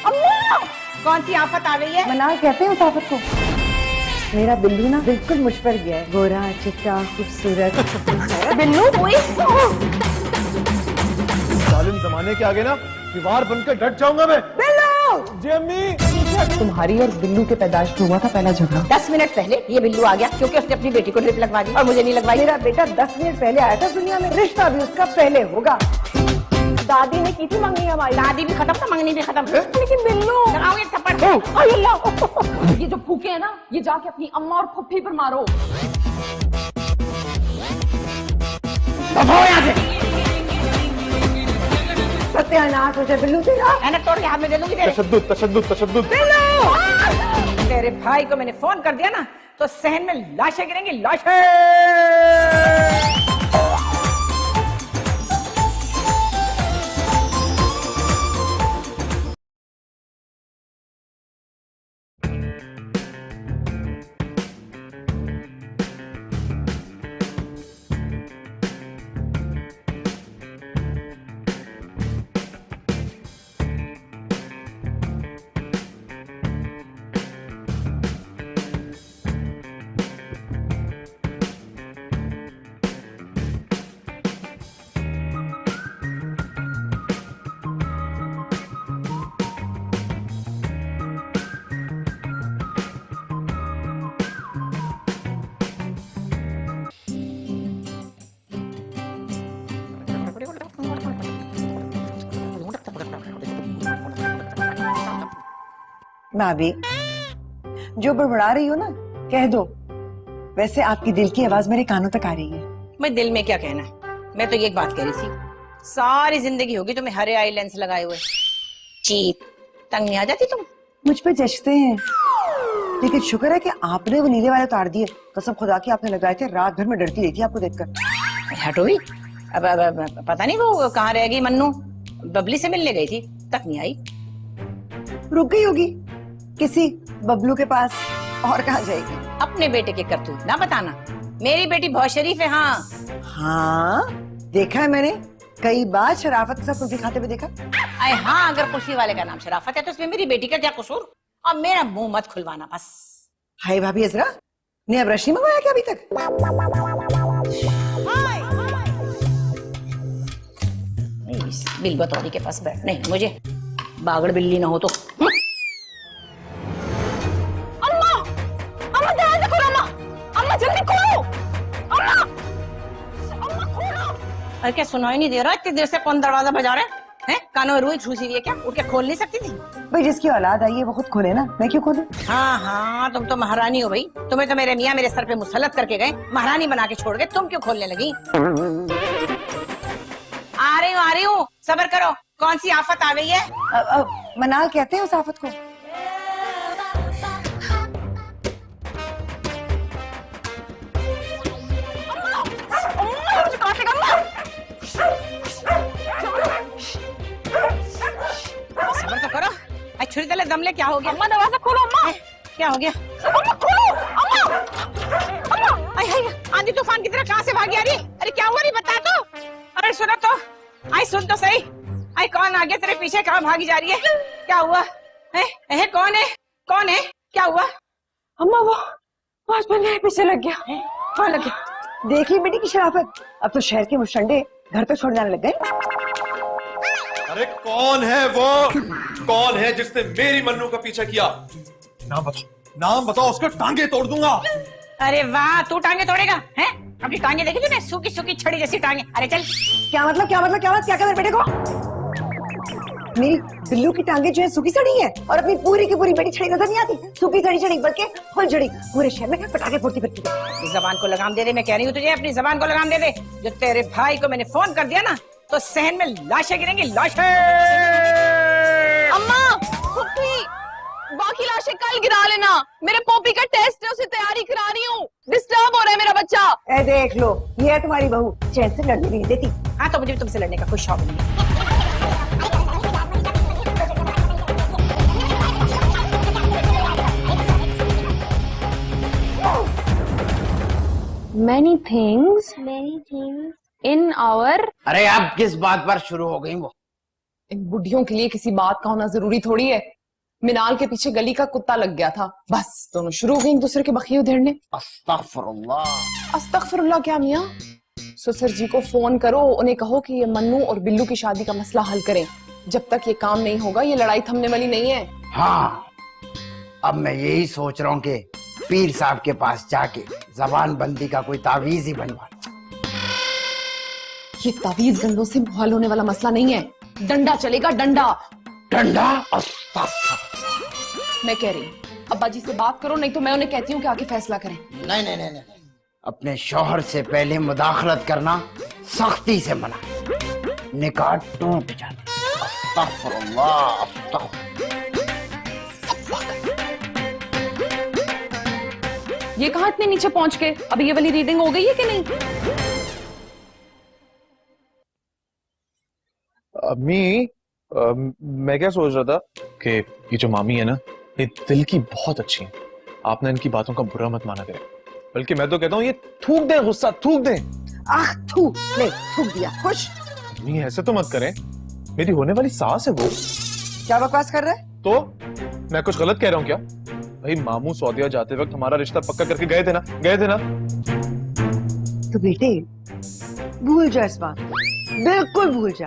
अम्मा कौन सी आफत आ गई है? मनाल कहते हैं उस आफत को। मेरा बिल्लू ना बिल्कुल मुझ पर गया है, गोरा चिट्टा खूबसूरत। बिल्लू कोई जालिम जमाने के आगे ना दीवार बनकर डट जाऊंगा मैं। बिल्लू जी अम्मी। तुम्हारी और बिल्लू के पैदाइश में हुआ था पहला झगड़ा। 10 मिनट पहले ये बिल्लू आ गया क्योंकि उसने अपनी बेटी को ड्रिप लगवा दी और मुझे नहीं लगवाई। मेरा बेटा 10 मिनट पहले आया था दुनिया में, रिश्ता भी उसका पहले होगा। दादी ने की थी मंगनी हमारी। दादी भी खत्म था, मंगनी भी खत्म। लेकिन बिल्लू लगाओ एक थप्पड़। ये जो भूखे है ना, ये जाके अपनी अम्मा और फुफ्फी पर मारो। सत्यानाश हो जाए बिल्लू तेरा। मैंने तोड़ के हाथ में दे दूंगी तेरे। तशद्दुद तशद्दुद तशद्दुद। तेरे भाई को मैंने फोन कर दिया ना तो सहन में लाशें गिरेंगी, लाशें। भाभी जो बड़बड़ा रही हो ना कह दो। वैसे आपकी दिल की आवाज मेरे कानों तक आ रही है। मैं दिल में क्या कहना, मैं तो ये एक बात कह रही थी, सारी जिंदगी होगी तुम्हें हरे आई लेंस लगाए हुए। चीप तंग नहीं आ जाती तुम? मुझ पे जचते हैं, लेकिन शुक्र है कि आपने वो नीले वाले उतार दिए। कसम खुदा की आपने लगाए थे, रात भर में डरती रही थी आपको देखकर। हटो भी। अब पता नहीं वो कहाँ रह गई। मन्नू बबली से मिलने गई थी, तक नहीं आई। रुक गई होगी किसी बबलू के पास, और कहाँ जाएगी। अपने बेटे के करतूत ना बताना। मेरी बेटी बहुत शरीफ है। हाँ हाँ देखा है मैंने, कई बार शराफत के साथ कुल्फी खाते हुए देखा। अरे हाँ, अगर कुल्फी वाले का नाम शराफत है तो उसमें मेरी बेटी का क्या कसूर? अब मेरा मुंह मत खुलवाना बस। हाय भाभी अजरा ने अब रश नहीं मंगवाया क्या अभी तक? इस बिल बतौरी के पास बैठ नहीं मुझे, बागड़ बिल्ली ना हो तो। अम्मा, अम्मा दरवाजा खोलो अम्मा, अम्मा जल्दी खोलो, अम्मा, अम्मा खोलो। अरे क्या सुनाई नहीं दे रहा? इतनी देर से कौन दरवाजा बजा रहा है? कानों में रुई ठूसी हुई है क्या? उठ के खोल नहीं सकती थी? भाई जिसकी औलाद आई है वो खुद खोले ना, मैं क्यों खोलूं? हाँ हाँ, तुम तो महारानी हो भाई। तुम्हें तो मेरे मियाँ मेरे सर पे मुसल्लत करके गए, महारानी बना के छोड़ गए। तुम क्यों खोलने लगी? आ रही हूँ, सब्र करो। कौन सी आफत आ गई है? मनाल कहते हैं उस आफत को। सब्र तो करो। छुरी तले दमले क्या हो गया? अम्मा दरवाजा खोलो अम्मा। क्या हो गया? अम्मा खोलो अम्मा, अम्मा। आंधी तूफान की तरह कहाँ से भागी आ रही? अरे क्या हुआ? नहीं बता तो। अरे सुनो तो, आई सुन तो सही। आई कौन आ गया तेरे पीछे? कहाँ भागी जा रही है? क्या हुआ है? कौन है? कौन है? क्या हुआ? अम्मा वो आज मेरे पीछे लग गया। कौन लग गया? देखी बेटी की शराफत, अब तो शहर के मुशंडे घर पे छोड़ जाने लग गए। अरे कौन है वो? कौन है जिसने मेरी मन्नू का पीछा किया? नाम बताओ, नाम बताओ, उसको टांगे तोड़ दूंगा। अरे वाह, तू टांगे तोड़ेगा? हैं? अपनी टांगे देखी तूने? सूखी सूखी छड़ी जैसी टांगे। अरे चल। क्या मतलब क्या मतलब क्या मतलब क्या क्या मेरे बेटे को? मेरी बिल्लू की टांगे जो है सूखी सड़ी है, और अपनी पूरी की पूरी बेटी छड़ी नजर नहीं आती। सूखी सड़ी छड़ी बल्कि फुल छड़ी पूरे शहर में पटाखे फोड़ती फिरती है। जबान को लगाम दे दे, मैं कह रही हूँ तुझे, अपनी जबान को लगाम दे दे। जो तेरे भाई को मैंने फोन कर दिया ना तो सहन में लाशें गिरेंगी, लाशें। अम्मा, फुफ्फी, बाकी लाशें कल गिरा लेना। मेरे पोपी का टेस्ट है, उसे तैयारी करा रही हूँ। डिस्टर्ब हो रहा है मेरा बच्चा। ए देख लो, ये है तुम्हारी बहू, चैन से लड़ने नहीं देती। हाँ तो मुझे भी तुमसे लड़ने का कोई शौक नहीं है। Many things in our। अरे अब किस बात पर शुरू हो गई वो? इन बुढ़ियों के लिए किसी बात का होना जरूरी थोड़ी है। मिनाल के पीछे गली का कुत्ता लग गया था, बस दोनों शुरू हो गए एक दूसरे के बखिये उधेड़ने। अस्तगफुरुल्लाह। अस्तगफिरुल्लाह क्या मियाँ? ससुर जी को फोन करो, उन्हें कहो कि ये मन्नू और बिल्लू की शादी का मसला हल करें। जब तक ये काम नहीं होगा ये लड़ाई थमने वाली नहीं है। हाँ, अब मैं यही सोच रहा हूँ कि पीर साहब के पास जाके जबान बंदी का कोई तावीज ही बनवा। ये तावीज गंडों से मुहाल होने वाला मसला नहीं है, डंडा चलेगा, डंडा। डंडा? मैं कह रही हूँ अब्बा जी से बात करो, नहीं तो मैं उन्हें कहती हूँ कि आके फैसला करें। नहीं नहीं नहीं नहीं, अपने शौहर से पहले मुदाखलत करना सख्ती से मना, निकाह टूट जाता। अस्तगफुरुल्लाह, ये कहाँ इतने नीचे पहुंच के? अभी ये वाली रीडिंग हो गई है कि नहीं? अम्मी, मैं क्या सोच रहा था कि ये जो मामी है ना, ये दिल की बहुत अच्छी है। आपने इनकी बातों का बुरा मत माना करें, बल्कि मैं तो कहता हूँ ये थूक दें, गुस्सा थूक दें। आह थू, ले थूक दिया, खुश। अम्मी ऐसे तो मत करें, मेरी होने वाली सास है वो। क्या बकवास कर रहा है? तो मैं कुछ गलत कह रहा हूँ क्या? भाई मामू सऊदीया जाते वक्त हमारा रिश्ता पक्का करके गए थे ना, गए थे ना। तो बेटे भूल जा इस बात, बिल्कुल भूल जा,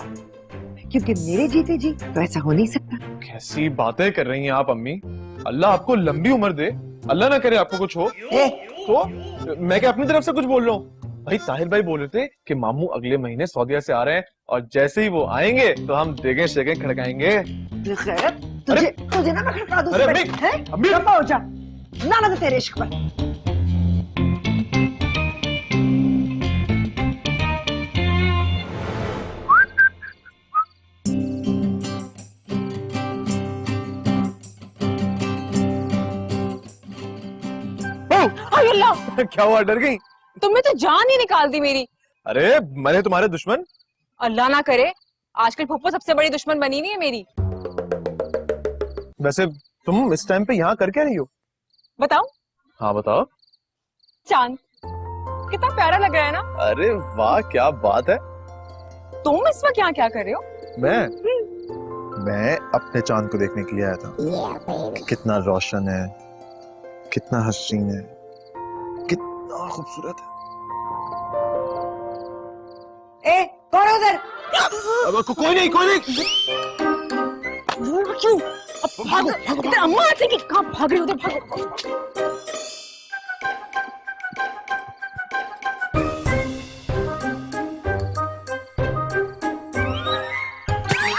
क्योंकि मेरे जीते जी तो ऐसा हो नहीं सकता। कैसी बातें कर रही हैं आप अम्मी? अल्लाह आपको लंबी उम्र दे, अल्लाह ना करे आपको कुछ हो। तो मैं क्या अपनी तरफ से कुछ बोल रहा हूँ? भाई ताहिर भाई बोल रहे थे कि मामू अगले महीने सऊदीया से आ रहे हैं और जैसे ही वो आएंगे तो हम देखें शेखें खड़काएंगे। तुझे तुझे ना मैं खड़का दूं, अरे अम्मी, हैं? अम्मी। खफा हो जा, ना ना तेरे इश्क पर। क्या हुआ, डर गई? तुमने तो जान ही निकाल दी मेरी। अरे मैंने तुम्हारे दुश्मन? अल्लाह ना करे, आजकल फुप्पो सबसे बड़ी दुश्मन बनी नहीं है मेरी। वैसे तुम इस टाइम पे यहाँ कर क्या रही हो? बताओ। हाँ बताओ। चांद कितना प्यारा लग रहा है ना। अरे वाह, क्या बात है। तुम इस वक्त यहाँ क्या कर रहे हो? मैं अपने चांद को देखने के लिए आया था कि कितना रोशन है, कितना हसीन है, कितना खूबसूरत है। ए कौन है उधर? अब कोई नहीं, कोई नहीं। क्यों? अब भागो, इधर अम्मा आती कि कहाँ भाग रही हो? उधर भागो।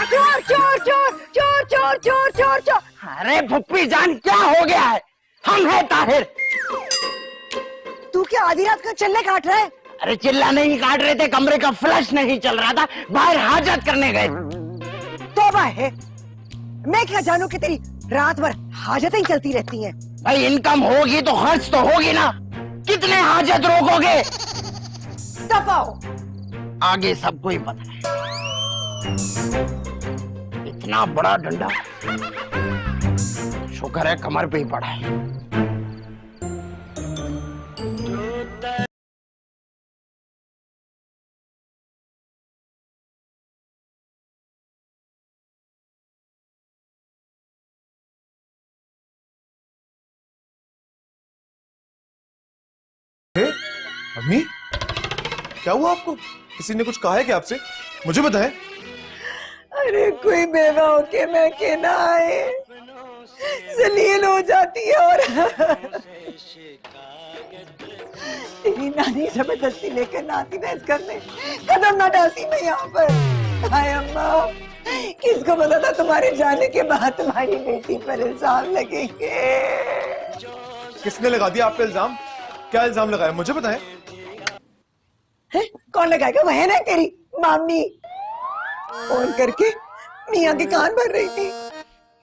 चोर चोर चोर चोर चोर चोर चोर चोर। अरे फुप्पी जान, क्या हो गया है? हम है ताहिर। तू क्या आधी रात का चल्ले काट रहा है? अरे चिल्ला नहीं काट रहे थे, कमरे का फ्लश नहीं चल रहा था, बाहर हाजत करने गए। तौबा है, मैं क्या जानू कि तेरी रात भर हाजतें ही चलती रहती हैं। भाई इनकम होगी तो खर्च तो होगी ना, कितने हाजत रोकोगे? दबाओ। आगे सबको ही पता है। इतना बड़ा डंडा, शुक्र है कमर पे ही पड़ा है। अम्मी, क्या हुआ आपको? किसी ने कुछ कहा है क्या आपसे? मुझे बताएं। अरे कोई बेवा होके मैं के ना आए, जलील हो जाती है और तेरी नानी जबरदस्ती लेकर ना आती ना इस घर में, कदम ना डालती मैं यहाँ पर। हाय अम्मा, किसको पता था तुम्हारे जाने के बाद तुम्हारी बेटी पर इल्जाम लगेंगे। किसने लगा दिया आप पे इल्जाम? क्या इल्जाम लगाया, मुझे बताएं। है? कौन लगाएगा? वह है ना तेरी मामी। फोन करके मियाँ के कान भर रही थी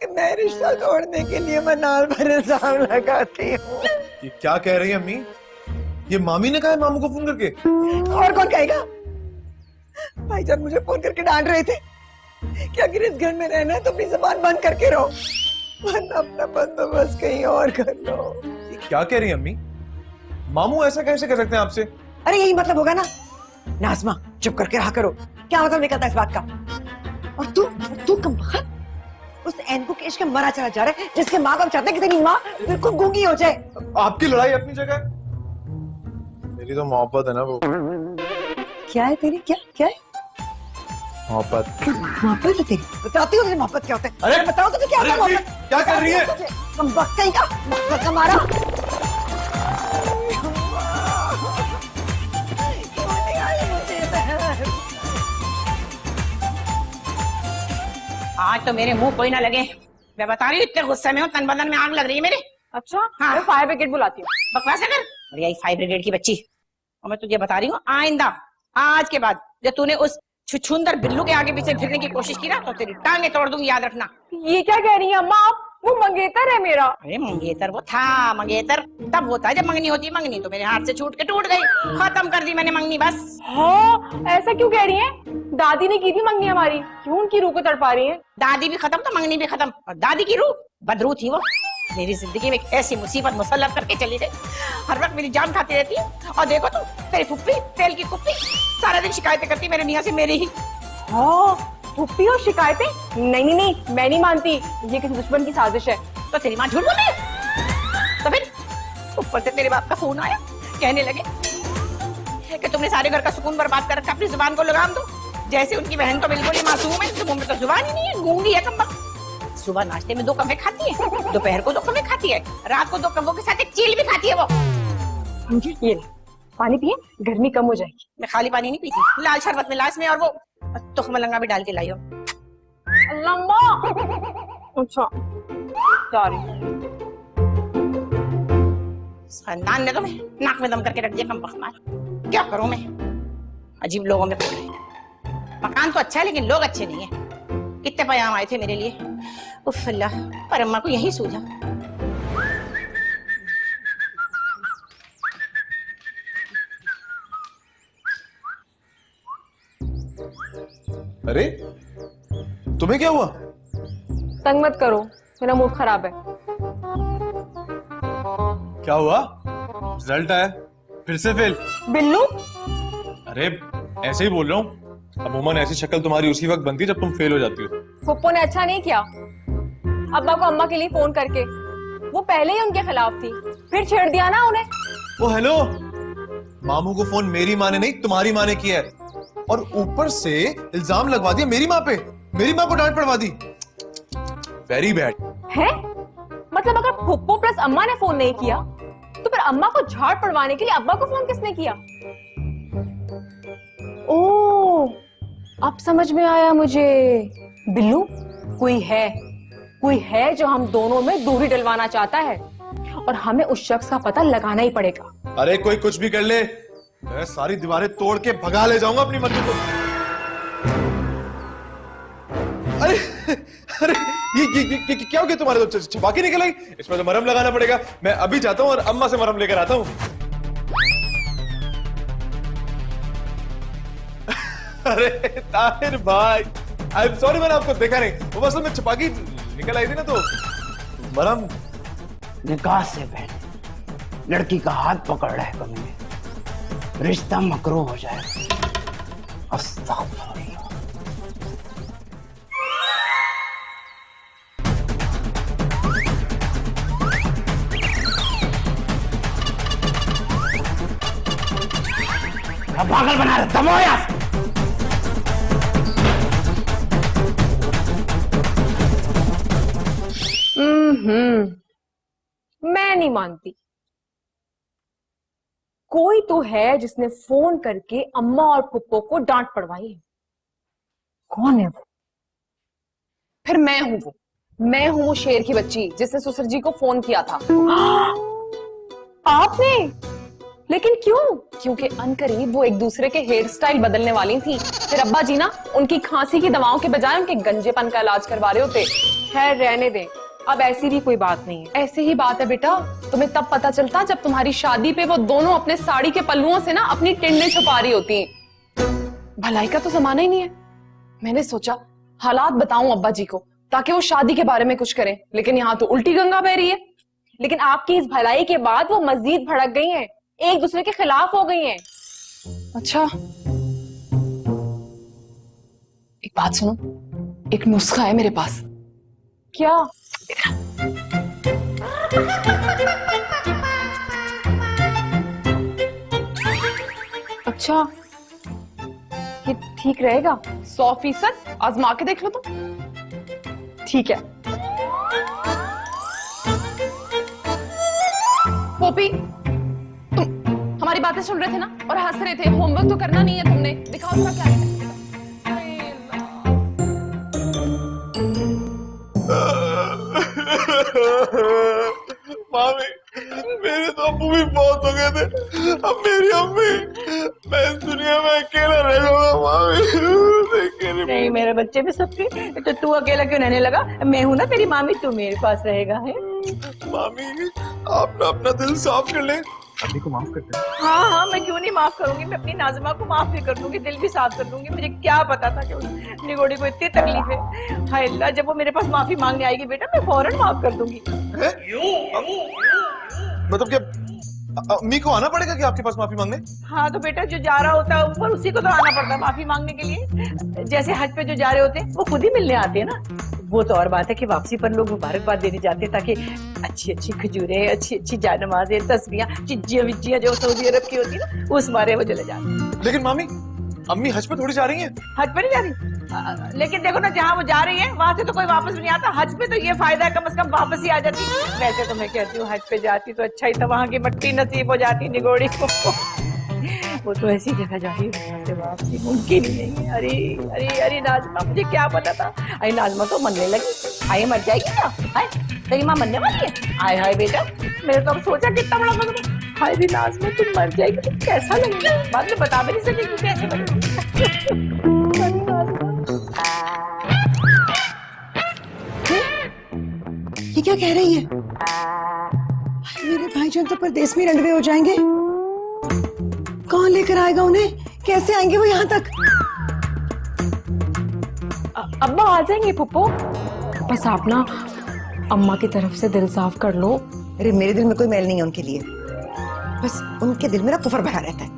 कि मैं रिश्ता तोड़ने के लिए मनाल पर इल्जाम लगाती हूँ। ये क्या कह रही है अम्मी? ये मामी ने कहा है मामू को फोन करके? और कौन कहेगा? भाईजान मुझे फोन करके डांट रहे थे कि अगर इस घर में रहना है तो अपनी जबान बंद करके रहो, वरना अपना बंदोबस्त कहीं और कर लो। ये क्या कह रही है अम्मी? मामू ऐसा कैसे कर सकते हैं आपसे? अरे यही मतलब होगा ना। नाज़मा चुप करके रहा करो, क्या मतलब निकलता है इस बात का? और तू कम वक्त उस एनको के इश्क में मरा चला जा रहा है, जिसके माँ बाप चाहते हैं कि तेरी माँ बिल्कुल गूंगी हो जाए। आपकी लड़ाई अपनी जगह, मेरी तो मोहब्बत है ना वो। क्या है तेरी, क्या क्या है? मोहब्बत। मोहब्बत है तेरी? बताती हूँ तुझे मोहब्बत क्या होता है। अरे बताओ तुझे क्या होता है अरे मोहब्बत? क्या कर रही है? तुम वक्त का मोहब्बत का मारा। आज तो मेरे मुंह कोई ना लगे, मैं बता रही हूँ इतने गुस्से में हूँ, तन बदन में आग लग रही है मेरे। अच्छा हाँ। मैं फायर ब्रिगेड बुलाती हूँ। बकवास कर, और यही फायर ब्रिगेड की बच्ची। और मैं तुझे बता रही हूँ, आइंदा आज के बाद जब तूने उस छुछुंदर बिल्लू के आगे पीछे फिरने की कोशिश की ना तो तेरी टांगे तोड़ दूंगी, याद रखना। ये क्या कह रही है अम्मा आप? वो मंगेतर है मेरा। अरे मंगेतर वो था, मंगेतर तब होता है जब मंगनी होती है। मंगनी तो मेरे हाथ से छूट के टूट गई, खत्म कर दी मैंने मंगनी बस। हाँ ऐसा क्यों कह रही हैं? दादी ने की थी मंगनी हमारी, क्यों उनकी रूह को तड़पा रही हैं? दादी भी खत्म तो मंगनी भी खत्म, और दादी की रूह बदरू थी वो। मेरी जिंदगी में एक ऐसी मुसीबत मुसल्लत करके चली गई, हर वक्त मेरी जान खाती रहती है। और देखो तुम, तेरी फुप्पी तेल की कुप्पी सारा दिन शिकायतें करती मेरे मियाँ से, मेरी ही। हाँ फुप्पी और शिकायतें? नहीं नहीं नहीं, मैं नहीं मानती, ये किसी दुश्मन की साजिश है। तो तेरी माँ झूठ बोल रही है? तो फिर ऊपर से तेरे बाप का फोन आया, कहने लगे कि तुमने सारे घर का सुकून बर्बाद कर रखा, अपनी जुबान को लगाम दो। जैसे उनकी बहन तो बिल्कुल ही मासूम है, उसके मुंह में तो जुबान ही नहीं है, गूंगी है कम्बख्त। सुबह नाश्ते में 2 कव्वे खाती है, दोपहर को 2 कव्वे खाती है, रात को 2 कव्वों के साथ एक चील भी खाती है वो। ये ले, पानी पिए, गर्मी कम हो जाएगी। मैं खाली पानी नहीं पीती, लाल शरबत में लाश में और वो तुख मलंगा भी डाल के लाई हो। अच्छा सॉरी। खानदान ने तो मैं नाक में दम करके रख दिया, कम मार। क्या करूं मैं, अजीब लोगों में पड़ गई। मकान तो अच्छा है लेकिन लोग अच्छे नहीं है। कितने पैगाम आए थे मेरे लिए, उफ अल्लाह, पर अम्मा को यही सूझा। अरे तुम्हें क्या हुआ? तंग मत करो, मेरा मूड खराब है। क्या हुआ? रिजल्ट आया, फिर से फेल? बिल्लू अरे ऐसे ही बोल रहा हूँ, अमूमन ऐसी शक्ल तुम्हारी उसी वक्त बनती है जब तुम फेल हो जाती हो। पप्पू ने अच्छा नहीं किया अब्बा को अम्मा के लिए फोन करके, वो पहले ही उनके खिलाफ थी, फिर छेड़ दिया ना उन्हें। ओ हेलो, मामू को फोन मेरी माँ ने नहीं तुम्हारी माँ ने किया है, और ऊपर से इल्जाम लगवा दिया मेरी माँ पे, मेरी माँ को डांट पड़वा दी। वेरी बैड है। मतलब अगर पप्पू प्लस अम्मा ने फोन नहीं किया तो फिर अम्मा को झाड़ पड़वाने के लिए अब्बा को फोन किसने किया? ओ अब समझ में आया मुझे। बिल्लू कोई है जो हम दोनों में दूरी डलवाना चाहता है, और हमें उस शख्स का पता लगाना ही पड़ेगा। अरे कोई कुछ भी कर ले, मैं सारी दीवारें तोड़ के भगा ले जाऊंगा अपनी मर्जी को। अरे अरे ये क्या हो गया तुम्हारे? तो छपा के निकल आई, इसमें तो मरहम लगाना पड़ेगा। मैं अभी जाता हूँ और अम्मा से मरहम लेकर आता हूँ। अरे ताहिर भाई, आई एम सॉरी, मैंने आपको देखा नहीं, वो बस में छपा के निकल आई थी ना, तो मरहम। निकाह से पहले लड़की का हाथ पकड़ रहा है कमीने, रिश्ता मकरूह हो जाएगा। अस्तगफुरुल्लाह। पागल बना रहे, दबो यार। मैं नहीं मानती। कोई तो है जिसने फोन करके अम्मा और पुप्पो को डांट पड़वाई है। कौन है वो? फिर मैं हूं वो शेर की बच्ची जिसने सुसर जी को फोन किया था। आपने? लेकिन क्यों? क्योंकि अनकरीब वो एक दूसरे के हेयर स्टाइल बदलने वाली थी। फिर अब्बा जी ना उनकी खांसी की दवाओं के बजाय उनके गंजेपन का इलाज करवा रहे होते। खैर रहने दें, अब ऐसी भी कोई बात नहीं है। ऐसी ही बात है बेटा, तुम्हें तब पता चलता जब तुम्हारी शादी पे वो दोनों अपने साड़ी के पल्लुओं से ना अपनी टिंडे छुपा रही होती। भलाई का तो जमाना ही नहीं है। मैंने सोचा हालात बताऊं अब्बा जी को ताकि वो शादी के बारे में कुछ करें, लेकिन यहाँ तो उल्टी गंगा बह रही है। लेकिन आपकी इस भलाई के बाद वो मजीद भड़क गई हैं, एक दूसरे के खिलाफ हो गई हैं। अच्छा एक बात सुनो, एक नुस्खा है मेरे पास, क्या? अच्छा, ये ठीक रहेगा? 100% आजमा के देख लो तो। ठीक है। पोपी, तुम हमारी बातें सुन रहे थे ना और हंस रहे थे। होमवर्क तो करना नहीं है तुमने। दिखाओ थोड़ा क्या है। मामी, मेरे तो अब्बू भी बहुत हो गए थे, अब मेरी अम्मी। मैं इस दुनिया में अकेला रह जाऊंगा मामी। नहीं मेरे बच्चे भी सबके, तो तू अकेला क्यों रहने लगा? मैं हूं ना तेरी मामी, तू मेरे पास रहेगा। है मामी, आप ना अपना दिल साफ कर ले, अम्मी को माफ कर दे। हाँ हाँ, मैं क्यों नहीं माफ करूंगी। मैं अपनी नाज़िमा को माफ भी कर दूंगी, दिल भी साफ कर दूंगी। मुझे क्या पता था कि उस निगोड़ी को इतनी तकलीफ है। हाय अल्लाह, जब वो मेरे पास माफी मांगने आएगी बेटा, मैं फौरन माफ कर दूंगी। मतलब क्या अम्मी को आना पड़ेगा कि आपके पास माफी मांगने? हाँ तो बेटा, जो जा रहा होता है ऊपर, उसी को तो आना पड़ता है माफी मांगने के लिए। जैसे हज पे जो जा रहे होते हैं वो खुद ही मिलने आते हैं ना। वो तो और बात है कि वापसी पर लोग मुबारकबाद देने जाते हैं, ताकि अच्छी अच्छी खजूरें, अच्छी अच्छी जानमाजें, तस्बियां, चिज्जियां विज्जियां जो सऊदी अरब की होती है ना, उस बारे वो चले जाते हैं। लेकिन मामी, अम्मी हज पे थोड़ी जा रही हैं। हज पे नहीं जा रही, लेकिन देखो ना, जहाँ वो जा रही है वहां से तो कोई वापस भी नहीं आता। हज पे तो ये फायदा है, कम से कम वापस ही आ जाती। वैसे तो मैं कहती हूँ हज पे जाती तो अच्छा ही था, वहां की मट्टी नसीब हो जाती निगोड़ी को। वो तो ऐसी जगह जा रही है, वहां से वापसी मुमकिन ही नहीं है। अरे अरे अरे नाज़िमा, मुझे क्या पता था। अरे नाज़िमा तो मरने लगी। आए मर जाएगी क्या? हाय, तेरी माँ मरने वाली है? हाय हाय बेटा, मैंने तो अब सोचा कितना बड़ा मजबूर। हाय रे नाज़िमा, तुम मर जाएगी तो कैसा लगेगा? बाद में बता भी नहीं सकेगी कैसे बनेगी। ये क्या कह रही है? मेरे भाईजान तो परदेश में रंडवे हो जाएंगे। कौन लेकर आएगा उन्हें? कैसे आएंगे वो यहाँ तक? अब्बा आ जाएंगे पुप्पो। बस आप ना अम्मा की तरफ से दिल साफ कर लो। अरे मेरे दिल में कोई मैल नहीं है उनके लिए, बस उनके दिल में ना कुफर भरा रहता है।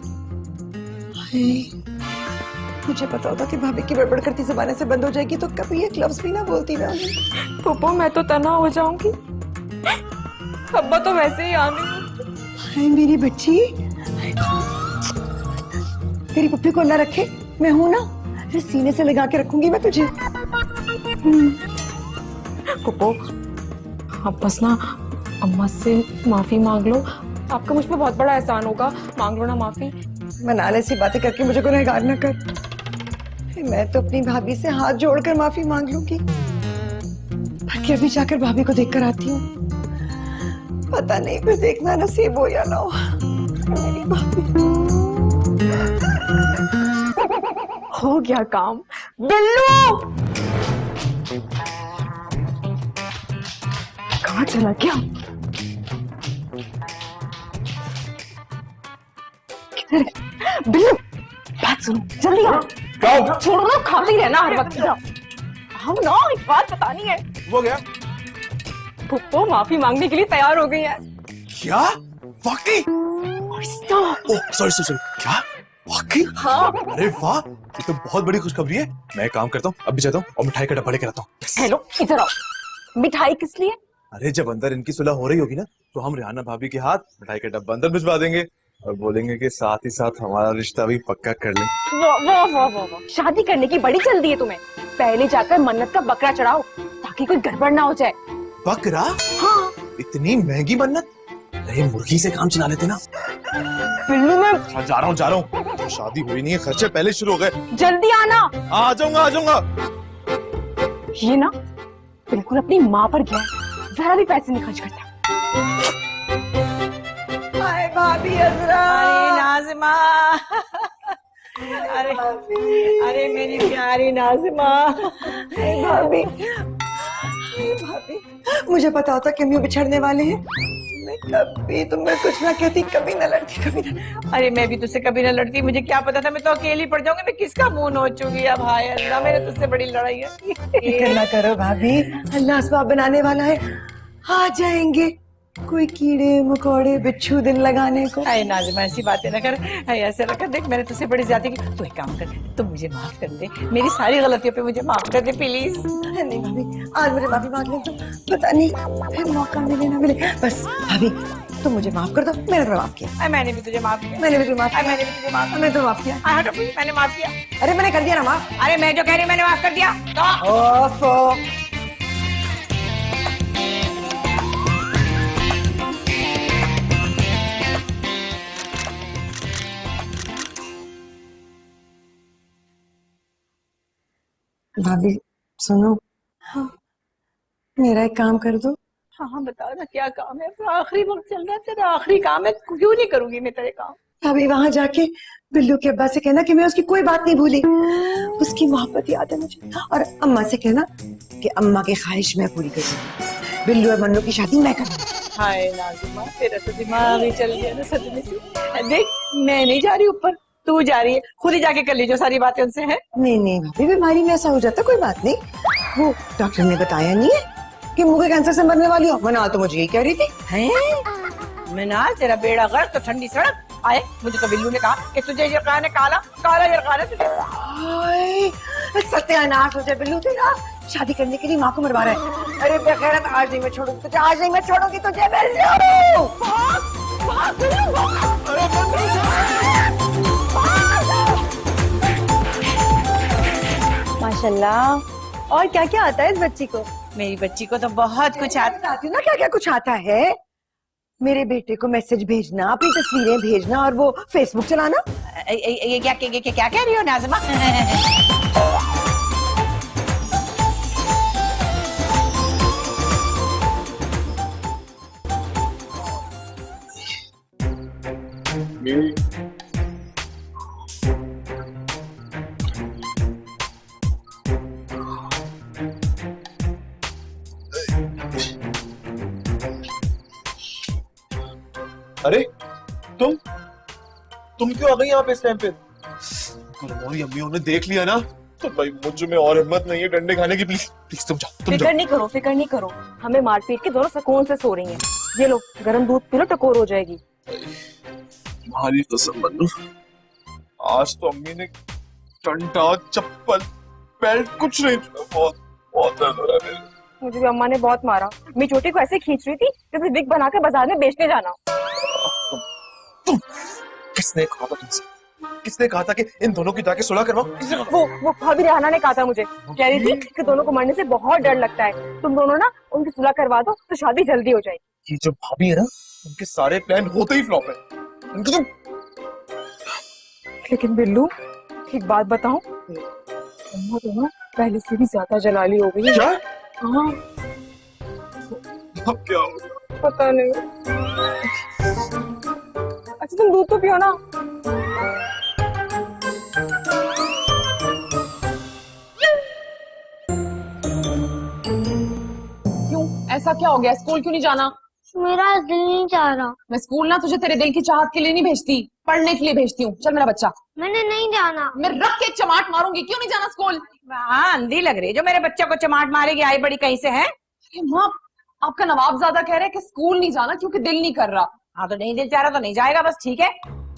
मुझे पता होता कि भाभी की बड़बड़ करती ज़बान से बंद हो जाएगी तो कभी ये लफ्ज़ भी ना बोलती ना। पुप्पो, मैं तो तना हो जाऊंगी। अब्बा तो वैसे ही आने। हाय मेरी बच्ची, तेरी पप्पी को अल्लाह रखे, मैं हूं ना, फिर सीने से लगा के रखूंगी मैं तुझे। पुप्पो, आप बस ना अम्मा से माफी मांग लो। आपका मुझ पे बहुत बड़ा एहसान होगा, मांग लो ना माफी। मनाने से बातें करके मुझे गुनहगार न कर। मैं तो अपनी भाभी से हाथ जोड़कर माफी मांग लूंगी, बाकी अभी जाकर भाभी को देखकर आती हूँ। पता नहीं फिर देखना नसीब हो या ना हो। मेरी भाभी हो गया काम। बिल्लू कहाँ चला गया? किधर है? बिल्लू, बात सुनो, जल्दी आओ। छोड़ो ना, खाते ही रहना हर वक्त। हम ना एक बात बतानी है। वो गया? पुप्पो माफी मांगने के लिए तैयार हो गई है। क्या? वाकई? ओह सॉरी सॉरी, क्या वाकई? हाँ। अरे वाह, ये तो बहुत बड़ी खुशखबरी है। मैं एक काम करता हूँ, अभी जाता हूँ और मिठाई का डब्बा लेकर आता हूँ। हेलो, इधर आओ। मिठाई किस लिए? अरे जब अंदर इनकी सुलह हो रही होगी ना, तो हम रिहाना भाभी के हाथ मिठाई का डब्बा अंदर भिजवा देंगे और बोलेंगे कि साथ ही साथ हमारा रिश्ता भी पक्का कर लें। वाह वाह वाह वाह, शादी करने की बड़ी जल्दी है तुम्हें। पहले जाकर मन्नत का बकरा चढ़ाओ ताकि कोई गड़बड़ ना हो जाए। बकरा? हाँ। इतनी महंगी मन्नत? अरे मुर्गी से काम चला लेते ना। बिल्लू, मैं जा रहा हूँ। तो शादी हुई नहीं है, खर्चे पहले शुरू हो गए। जल्दी आना। आ जाऊंगा। ये ना बिल्कुल अपनी माँ पर गया, जरा भी पैसे नहीं खर्च करता। हाय भाभी अजरा। अरे नाज़िमा, अरे अरे मेरी प्यारी नाज़िमा। भाभी, भाभी, मुझे पता होता कि हम यूं बिछड़ने वाले हैं, मैं कभी तुम्हें कुछ ना कहती, कभी ना लड़ती, कभी ना। अरे मैं भी तुझसे कभी ना लड़ती, मुझे क्या पता था। मैं तो अकेली पड़ जाऊंगी, मैं किसका मुंह नोचूंगी अब। हाय अल्लाह, मेरे तुझसे बड़ी लड़ाई है। फिक्र ना करो भाभी, अल्लाह असबाब बनाने वाला है, आ जाएंगे। कोई कीड़े मकोड़े बिच्छू दिन लगाने को। अरे नाज़िमा ऐसी बातें ना कर, ऐसे रखा देख मैंने तुझसे बड़ी ज्यादा की। तू एक काम कर, तू मुझे माफ कर दे, मेरी सारी गलतियों पे मुझे माफ कर दे प्लीज। नहीं भाभी, आज मुझे माफी मांग ले तो पता नहीं फिर मौका मिले ना मिले। बस भाभी तुम मुझे माफ कर दो, मैंने तो माफ किया। मैंने भी तुझे माफ किया, मैंने भी माफ किया, मैंने भी तुझे माफ मैंने तो माफ किया। मैंने माफ किया। अरे मैंने कर दिया ना माफ। अरे मैं जो कह रही मैंने माफ कर दिया तो ओफो। भाभी सुनो, मेरा एक काम कर दो। हाँ हाँ बता ना क्या काम है, आखिरी वक्त चल रहा है तेरा, आखिरी काम है, क्यों नहीं करूंगी मैं तेरे काम। भाभी वहां जाके बिल्लू के अब्बा से कहना कि मैं उसकी कोई बात नहीं भूली, उसकी मोहब्बत याद है मुझे। और अम्मा से कहना कि अम्मा की ख्वाहिश मैं पूरी करूंगी, बिल्लू और मन्नू की शादी मैं करूंगी। हाय नाज़िमा तेरा तो दिमाग ही चल गया ना सदमे से। देख मैं नहीं जा रही ऊपर, तू जा रही है, खुद ही जाके कर ली जो सारी बातें उनसे है। नहीं नहीं भाभी, बीमारी में ऐसा हो जाता कोई बात नहीं, वो डॉक्टर ने बताया नहीं है कि मुझे कैंसर से मरने वाली हो। मनाल तो मुझे यही कह रही थी। हैं मनाल तेरा बेड़ा गर्क तो ठंडी सड़क आए, मुझे तो बिल्लू ने कहा कि तुझे यरकान है काला, काला यरकान है तुझे। हाय, सत्यानाश हो जाए बिल्लू तेरा, शादी करने के लिए माँ को मरवा रहा है। अरे बेगैरत, आज नहीं मैं छोड़ूंगी तुझे, आज नहीं मैं छोड़ूंगी तुझे बिल्लू। माशाल्लाह, और क्या क्या आता है इस बच्ची को? मेरी बच्ची को तो बहुत कुछ आता बताती हूँ ना क्या क्या कुछ आता है। मेरे बेटे को मैसेज भेजना, अपनी तस्वीरें भेजना और वो फेसबुक चलाना। ये क्या कह रही हो नाज़िमा? अरे तुम क्यों आ गई यहाँ पे इस टाइम पे? तुम्हारी अम्मियों ने देख लिया ना तो भाई मुझ में और हिम्मत नहीं है डंडे खाने की। प्लीज प्लीज तुम जाओ, तुम फिक्र जाओ। नहीं करो, फिक्र नहीं करो, हमें मारपीट के दोनों सुकून से सो रही हैं। ये लो गर्म दूध पी लो, टकोर हो जाएगी। तुम्हारी कसम मन्नू, आज तो अम्मी ने डंडा चप्पल बेल्ट कुछ नहीं छुआ। बहुत बहुत दर्द हो रहा है मेरे। मुझे भी अम्मा ने बहुत मारा। मेरी चोटी को ऐसे खींच रही थी जैसे विग बना के बाजार में बेचने जाना। किसने कहा था तुमसे? किसने कहा था कि इन दोनों की जाके सुलह करवाओ? वो भाभी रेहाना ने कहा था मुझे, कह रही थी कि दोनों को मरने से बहुत डर लगता है, तुम दोनों ना उनकी सुलह करवा दो तो शादी जल्दी हो जाएगी। ये जो भाभी है ना, उनके सारे प्लान होते ही फ्लॉप है। उनके तो लेकिन बिल्लू एक बात बताऊं, अम्मा तो ना पहले से भी ज्यादा जलाली हो गई है। क्या? हाँ अब क्या होगा? पता नहीं। अच्छा तुम दूध तो पियो ना। क्यों, ऐसा क्या हो गया? स्कूल क्यों नहीं जाना? मेरा दिल नहीं चाह रहा। मैं स्कूल ना तुझे तेरे दिल की चाहत के लिए नहीं भेजती, पढ़ने के लिए भेजती हूँ। चल मेरा बच्चा। मैंने नहीं जाना। मैं रख के चमाट मारूंगी। क्यों नहीं जाना स्कूल? हाँ अंधी लग रही है जो मेरे बच्चे को चमाट मारेगी, आई बड़ी कहीं से है। अरे माँ, आपका नवाबजादा कह रहा है कि स्कूल नहीं जाना क्योंकि दिल नहीं कर रहा। हाँ तो नहीं दिल चाह रहा तो नहीं जाएगा, बस ठीक है।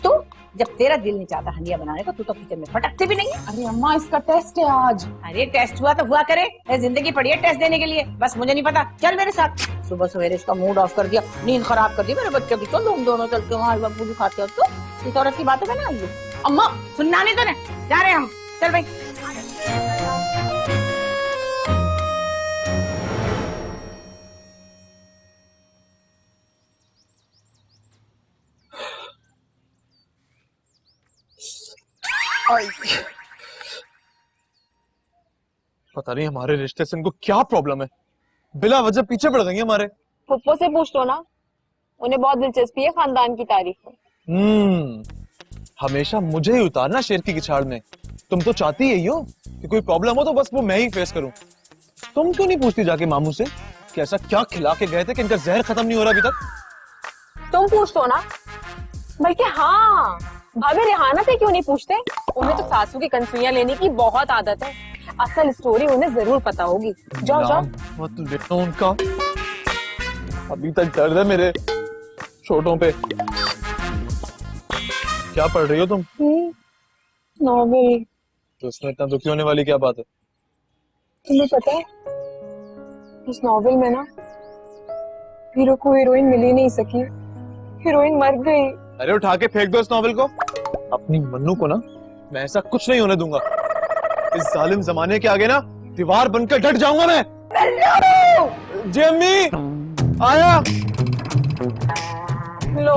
तू जब तेरा दिल नहीं चाहता हंडिया बनाने को, तू तो किचन में फटकती भी नहीं है। अरे अम्मा, इसका टेस्ट है आज। अरे टेस्ट हुआ तो हुआ करे, ये जिंदगी पड़ी है टेस्ट देने के लिए, बस मुझे नहीं पता। चल मेरे साथ। सुबह सवेरे इसका मूड ऑफ कर दिया, नींद खराब कर दी मेरे बच्चों की। तो तुम दोनों चलते हो हलवा पूरी खाते हो, तो इस औरत की बातें में ना आइए। अम्मा सुनना नहीं तो ना, जा रहे हम, चल भाई। पता नहीं हमारे रिश्ते से इनको क्या प्रॉब्लम है, बिला वजह पीछे पड़ गई हमारे। पप्पो से पूछ लो ना, उन्हें बहुत दिलचस्पी है खानदान की तारीफ में। हमेशा मुझे ही उतारना शेर की किछाड़ में। तुम तो चाहती यही हो कि कोई प्रॉब्लम हो तो बस वो मैं ही फेस करूं। तुम क्यों नहीं पूछती जाके मामू से कि ऐसा क्या खिला के गए थे कि इनका जहर खत्म नहीं हो रहा अभी तक? तुम पूछ लो ना। बल्कि हाँ, भाभी रेहाना से क्यों नहीं पूछते? उन्हें तो सासू की कंसुइयां लेने की बहुत आदत है। असल स्टोरी उन्हें जरूर पता होगी। जाओ जाओ। मत लेना उनका। अभी तक दर्द है मेरे छोटों पे। क्या पढ़ रही हो तुम? नॉवेल। तो इसमें इतना दुखी होने वाली क्या बात है? तुम्हें पता है उस नॉवेल में ना हीरो को हीरोइन मिल ही नहीं सकी, हीरोइन मर गई। अरे उठा के फेंक दो इस नॉवेल को। अपनी मन्नू को ना मैं ऐसा कुछ नहीं होने दूंगा। इस जालिम जमाने के आगे ना दीवार बनकर डट जाऊंगा मैं। जी अम्मी आया। लो,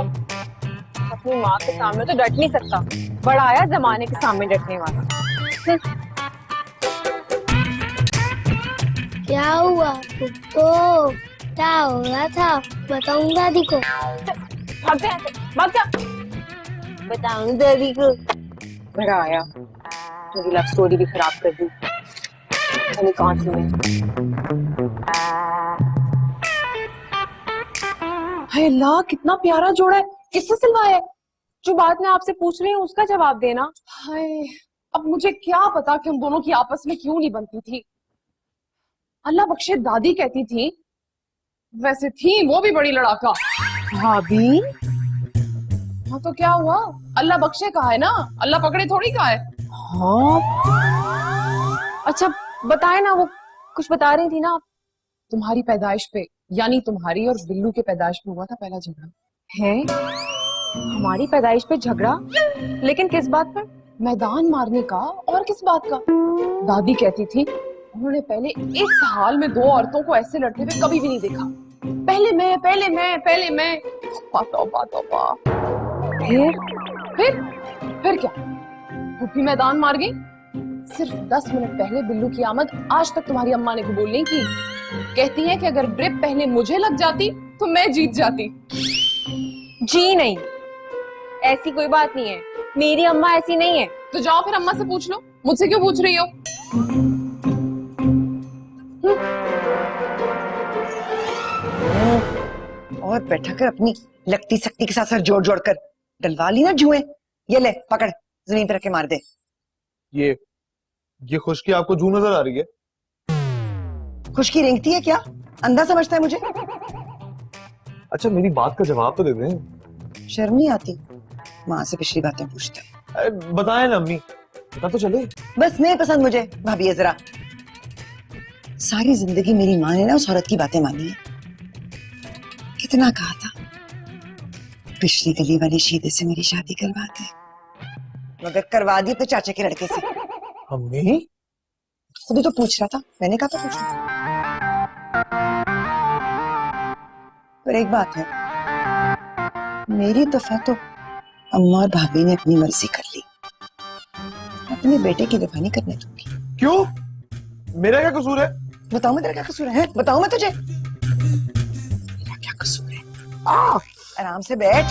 अपनी माँ के सामने तो डट नहीं सकता, बड़ा आया जमाने के सामने डटने वाला। क्या हुआ तो क्या हो रहा था? बताऊं दादी को? भाग जा यहाँ से, भाग जा। बताऊं दादी को? बड़ा आया, मेरी लव स्टोरी भी खराब कर दी। मैंने कौन सी में? हाय अल्लाह, कितना प्यारा जोड़ा है। किससे सिलवाया है? जो बात मैं आपसे पूछ रही हूँ उसका जवाब देना। हाय, अब मुझे क्या पता कि हम दोनों की आपस में क्यों नहीं बनती थी। अल्लाह बख्शे दादी कहती थी, वैसे थी वो भी बड़ी लड़ाका। भाभी? हाँ तो क्या हुआ? अल्लाह बख्शे कहा है ना, अल्लाह पकड़े थोड़ी कहा है। हाँ अच्छा बताए ना, वो कुछ बता रही थी ना आप। तुम्हारी पैदाइश पे, यानी तुम्हारी और बिल्लू के पैदाइश पे हुआ था पहला झगड़ा। है? हमारी पैदाइश पे झगड़ा? लेकिन किस बात पर? मैदान मारने का। और किस बात का? दादी कहती थी उन्होंने पहले इस हाल में 2 औरतों को ऐसे लड़ते हुए कभी भी नहीं देखा। पहले मैं, पहले मैं, पहले मैं। तौबा तौबा। फिर क्या? भी मैदान मार गई। सिर्फ 10 मिनट पहले बिल्लू की आमद आज तक तुम्हारी अम्मा ने कबूल नहीं की। कहती है कि अगर ड्रिप पहले मुझे लग जाती तो मैं जीत जाती। जी नहीं, ऐसी कोई बात नहीं है, मेरी अम्मा ऐसी नहीं है। तो जाओ फिर अम्मा से पूछ लो, मुझसे क्यों पूछ रही हो? और बैठा कर अपनी लगती सकती के साथ सर जोड़ जोड़ कर डलवा ली ना जुए। ये ले पकड़, जमीन पर रख के मार दे। ये खुशकी आपको जू नजर आ रही है? खुशकी रेंगती है क्या? अंधा समझता है मुझे? अच्छा मेरी बात का जवाब तो दे दें। शर्म नहीं आती? माँ से पिछली बातें पूछते हैं। अरे बताएं ना अम्मी, पता तो चले। बस नहीं पसंद मुझे भाभी, जरा। सारी जिंदगी मेरी माँ ने ना उस औरत की बातें मानी है। कितना कहा था पिछली गली वाली शीदे से मेरी शादी करवा दे, मगर करवा दी तो चाचा के लड़के से। अम्मी खुद ही तो पूछ रहा था, मैंने कहा था पूछो। पर एक बात है, मेरी दफा तो अम्मा और भाभी ने अपनी मर्जी कर ली, अपने बेटे की दफा नहीं करने दूंगी। क्यों? मेरा क्या कसूर है? बताऊं मैं तेरा क्या कसूर है? बताऊं मैं तुझे मेरा क्या कसूर है? आराम से बैठ।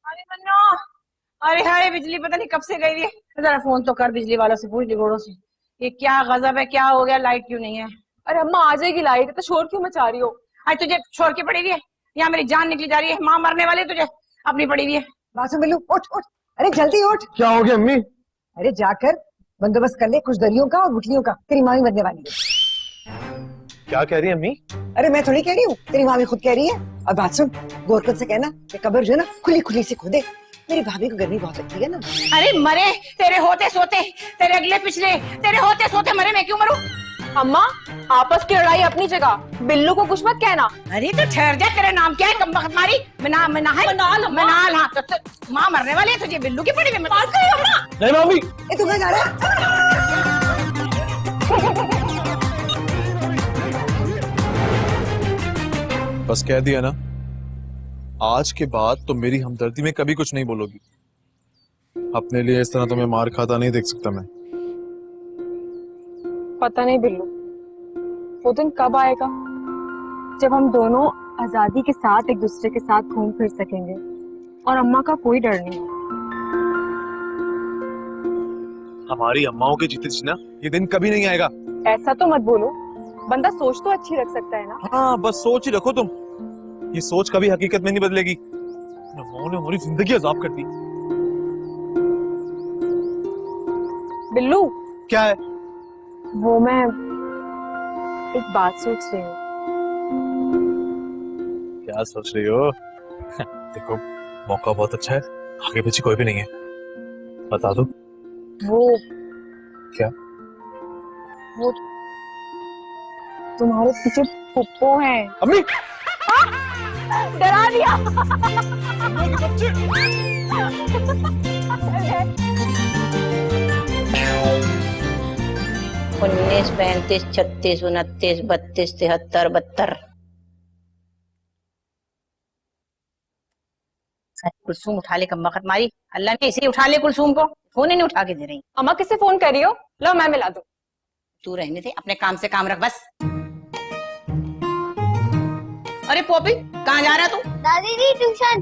अरे मन्नो, अरे हाय बिजली पता नहीं कब से गई है। जरा फोन तो कर बिजली वालों से, पूछ लिगोड़ो से ये क्या गजब है, क्या हो गया, लाइट क्यों नहीं है? अरे अम्मा आ जाएगी लाइट, तो शोर क्यों मचा रही हो? आज तुझे छोड़ के पड़ी हुई है, यहाँ मेरी जान निकली जा रही है, माँ मरने वाली है, तुझे अपनी पड़ी हुई है। बासु मिलू, उठ उठ, अरे जल्दी उठ। क्या हो गया अम्मी? अरे जाकर बंदोबस्त कर ले कुछ दरियों का और गुठलियों का, तेरी माँ भी बनने वाली है। क्या कह रही है अम्मी? अरे मैं थोड़ी कह रही हूँ, तेरी माँ भी खुद कह रही है। और बात सुन, गोरखत से कहना कि कब्र जो है ना खुली खुली से खोदे, मेरी भाभी को गर्मी बहुत लगती है ना। अरे मरे तेरे होते सोते, तेरे अगले पिछले, तेरे होते सोते मरे, मैं क्यों मरूं? अम्मा आपस की लड़ाई अपनी जगह, बिल्लू को कुछ मत कहना। अरे तो ठहर जा, तेरा नाम क्या है? कमबख्त मारी मनाल। हाँ तो माँ मरने वाली है, तुझे बिल्लू की पड़ी हुई नहीं मम्मी। ए तू कहाँ जा रहा है? बस कह दिया ना, आज के बाद तो मेरी हमदर्दी में कभी कुछ नहीं बोलोगी। अपने लिए इस तरह तुम्हें मार खाता नहीं देख सकता मैं। पता नहीं बिल्लू, वो दिन कब आएगा जब हम दोनों आजादी के साथ एक दूसरे के साथ घूम फिर सकेंगे और अम्मा का कोई डर नहीं। हमारी अम्माओं के जीते जी ना ये दिन कभी नहीं आएगा। ऐसा तो मत बोलो, बंदा सोच तो अच्छी रख सकता है ना। हाँ बस सोच ही रखो तुम, ये सोच कभी हकीकत में नहीं बदलेगी। हमारी जिंदगी अजाब कर दी। बिल्लू, क्या है? वो मैं एक बात सोच रही हूँ। क्या सोच रही हो? देखो, मौका बहुत अच्छा है, आगे पीछे कोई भी नहीं है, बता दो। वो क्या? वो तुम्हारे पीछे पुप्पो हैं। अम्मी! डरा दिया। अम्मा के बच्चे! 19, 35, 36, 29, 32, 73, 72। कुलसूम उठा ले, कम वक्त मारी। अल्लाह ने इसे उठा ले कुलसूम को, फोन ही नहीं उठा के दे रही। अम्मा किससे फोन कर रही हो? लो मैं मिला दूं। तू रहने दे, अपने काम से काम रख बस। अरे पोपी, कहाँ जा रहा तू? दादी जी ट्यूशन।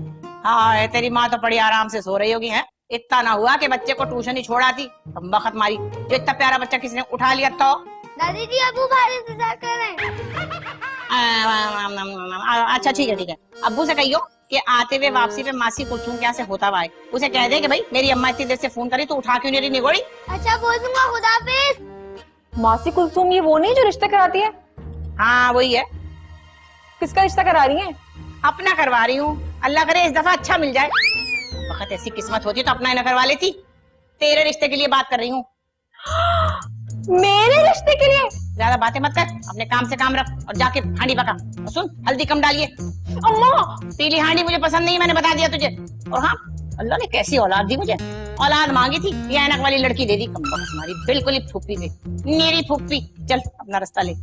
हाँ, तेरी माँ तो बड़ी आराम से सो रही होगी। है इतना ना हुआ कि बच्चे को ट्यूशन ही छोड़ा थी, कम वक्त मारी। जो इतना प्यारा बच्चा किसी ने उठा लिया तो। दादी जी अबू बाहर इंतजार कर रहे हैं। अच्छा ठीक है। अब्बू से कहियो कि आते हुए वापसी पे मासी कुलसूम के यहाँ से होता हुआ है। उसे कह दे कि भाई मेरी अम्मा इतनी देर से फोन करी तो उठा क्यों नहीं रही निगोड़ी। अच्छा बोल दूंगा, खुदाफिज। मासी कुलसूम ये वो नहीं जो रिश्ते कराती है? हाँ वही है। किसका रिश्ता करा रही है? अपना करवा रही हूँ, अल्लाह करे इस दफा अच्छा मिल जाए। वक्त ऐसी किस्मत होती तो अपना ही न करवा लेती। तेरे रिश्ते के लिए बात कर रही हूँ। मेरे रिश्ते के लिए? ज्यादा बातें मत कर, अपने काम से काम रख और जाके हांडी पका। और सुन, हल्दी कम डालिए। अम्मा, पीली हांडी मुझे पसंद नहीं, मैंने बता दिया तुझे। और हाँ, अल्लाह ने कैसी औलाद दी मुझे। औलाद मांगी थी, ये ऐनक वाली लड़की दे दी। कम हमारी बिल्कुल ही फूफी थी, मेरी फूफी। चल अपना रास्ता ले।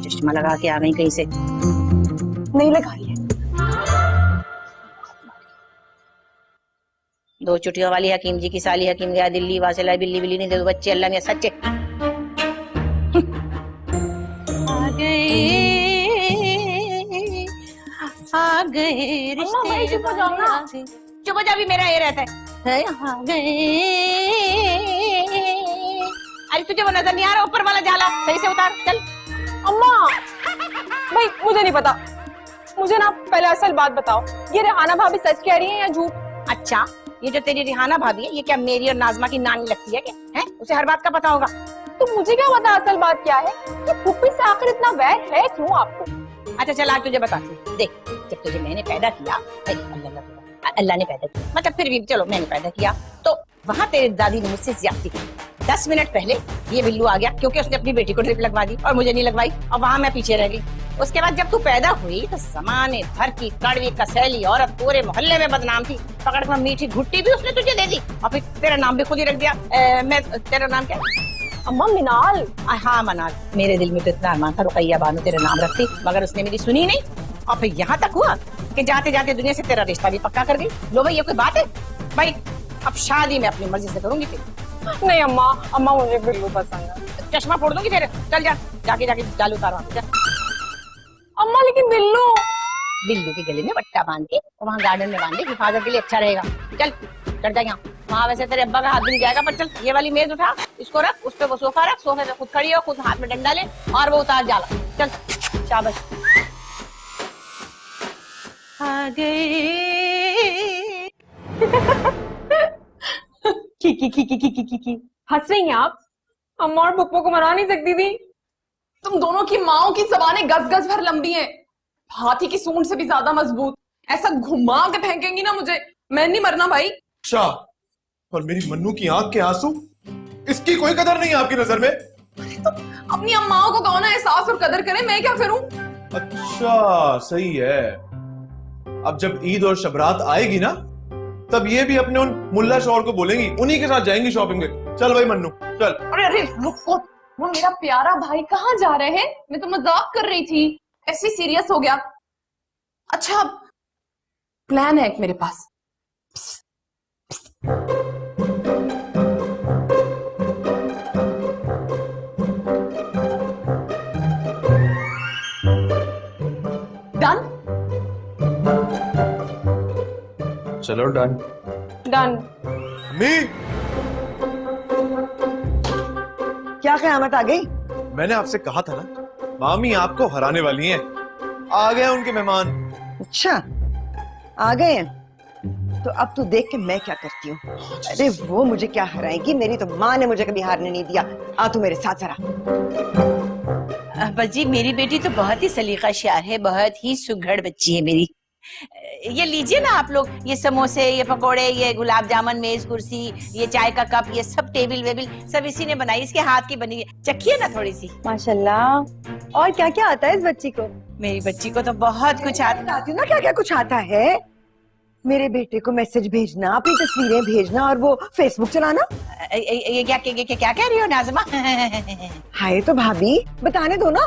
चश्मा लगा के आ गई कहीं से। नहीं लगाई है। 2 चुटियों वाली हकीम जी की साली, हकीम गया दिल्ली, वहां से लाई बिल्ली बिल्ली नहीं दे दो बच्चे। अल्लाह में सच्चे आ गए रिश्ते। भाई चुप हो जाओ ना। चुप हो जा, भी मेरा ये रहता है। आ गए। अरे तुझे वो नजर नहीं आ रहा ऊपर वाला जाला? सही से उतार चल। अम्मा, भाई मुझे नहीं पता। मुझे ना पहले असल बात बताओ, ये रेहाना भाभी सच कह रही है या झूठ? अच्छा, ये जो तेरी रिहाना भाभी है, ये क्या मेरी और नाजमा की नानी लगती है क्या? है उसे हर बात का पता होगा। तो मुझे क्या पता असल बात क्या है? कि पुप्पी से आखिर इतना वैर है क्यों आपको? अच्छा चल आज तुझे बताती हूँ। देख, जब तुझे मैंने पैदा किया, अल्लाह ने पैदा किया, मतलब फिर भी चलो मैंने पैदा किया, तो वहाँ तेरी दादी ने मुझसे ज्यादती की। 10 मिनट पहले ये बिल्लू आ गया क्योंकि उसने अपनी बेटी को ड्रिप लगवा दी और मुझे नहीं लगवाई, और वहाँ मैं पीछे रह गई। उसके बाद जब तू पैदा हुई तो जमाने भर की कड़वी कसैली औरत पूरे मोहल्ले में बदनाम थी। पकड़ कर मीठी घुट्टी भी उसने तुझे दे दी और फिर तेरा नाम भी खुद ही रख दिया। मैं तेरा नाम क्या? अम्मा मिनाल। हाँ मनाल। मेरे दिल में तो इतना अरमान था रुकैया बानो तेरा नाम रखती, मगर उसने मेरी सुनी नहीं। और फिर यहाँ तक हुआ कि जाते जाते दुनिया से तेरा रिश्ता भी पक्का कर गई। लो भाई, ये कोई बात है? भाई अब शादी मैं अपनी मर्जी से करूंगी। फिर नहीं अम्मा मुझे बिल्लू पसंद है। चश्मा फोड़ दूंगी तेरे। चल जा, जाके जाल उतारो। अम्मा लेकिन बिल्लू के गले में पट्टा बांध के वहाँ गार्डन में बांध दे, हिफाजत के लिए अच्छा रहेगा। चल चढ़ जा यहाँ। वहाँ वैसे तेरे अब्बा का हाथ भी नहीं जाएगा, पर चल ये वाली मेज उठा, इसको रख, उस पे वो सोफा रख, सोफे पे खुद खड़ी हो, खुद हाथ में डंडा ले और वो उतार जाला। चल शाबाश। आ गए। की हंस रही हैं आप? अम्मा और पुप्पो को मना नहीं सकती थी? तुम दोनों की माओ की जबानें गज गज भर लंबी हैं, हाथी की सूंड से भी ज्यादा मजबूत। ऐसा घुमा के फेंकेंगी ना मुझे, मैं नहीं मरना भाई। अच्छा, और मेरी मन्नू की आंख के आंसू, इसकी कोई कदर नहीं है आपकी नजर में? तो अपनी अम्माओं को कहो ना एहसास और कदर करें, मैं क्या करूं? अच्छा सही है। अब जब ईद और शबरात आएगी ना, तब ये भी अपने उन मुल्ला शौहर को बोलेंगी, उन्हीं के साथ जाएंगी शॉपिंग पे। चल भाई मन्नू चल। अरे रुको, वो मेरा प्यारा भाई कहाँ जा रहे हैं? मैं तो मजाक कर रही थी, ऐसे सीरियस हो गया। अच्छा प्लान है एक मेरे पास। डन? चलो डन। मी, क्या कयामत आ गई? मैंने आपसे कहा था ना, मामी आपको हराने वाली हैं। आ गए उनके मेहमान। अच्छा आ गए हैं, तो अब तू देख के मैं क्या करती हूँ। अरे वो मुझे क्या हराएगी, मेरी तो माँ ने मुझे कभी हारने नहीं दिया। आ तू मेरे साथ जरा। बच्ची मेरी बेटी तो बहुत ही सलीका शार है, बहुत ही सुघड़ बच्ची है मेरी। ये लीजिए ना आप लोग, ये समोसे, ये पकोड़े, ये गुलाब जामुन, मेज कुर्सी, ये चाय का कप, ये सब टेबल वेबल सब इसी ने बनाई, इसके हाथ की बनी है। चखिए ना थोड़ी सी। माशाल्लाह। और क्या क्या आता है इस बच्ची को? मेरी बच्ची को तो बहुत कुछ आता बताती हूँ ना क्या क्या कुछ आता है। मेरे बेटे को मैसेज भेजना, अपनी तस्वीरें भेजना और वो फेसबुक चलाना। ये क्या कह रही हो नाज़िमा? हाय तो भाभी बताने दो ना।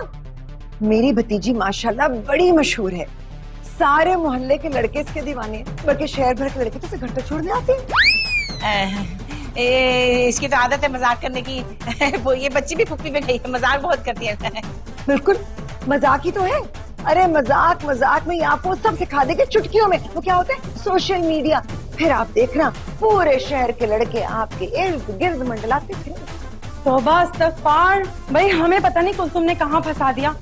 मेरी भतीजी माशाल्लाह बड़ी मशहूर है, सारे मोहल्ले के लड़के इसके दीवाने हैं, बल्कि शहर भर के लड़के तो इसे घर तक छोड़ने आते हैं। इसकी तो आदत है मजाक करने की। वो ये बच्ची भी फुप्पी में गई है, मजाक बहुत करती है। बिल्कुल मजाक ही तो है। अरे मजाक मजाक में आपको सब सिखा देंगे चुटकियों में। वो क्या होता है? Social media. फिर आप देखना पूरे शहर के लड़के आपके इर्द गिर्द मंडलाते थे। तौबा इस्तगफार। भाई हमें पता नहीं कुलसुम ने कहाँ फंसा दिया।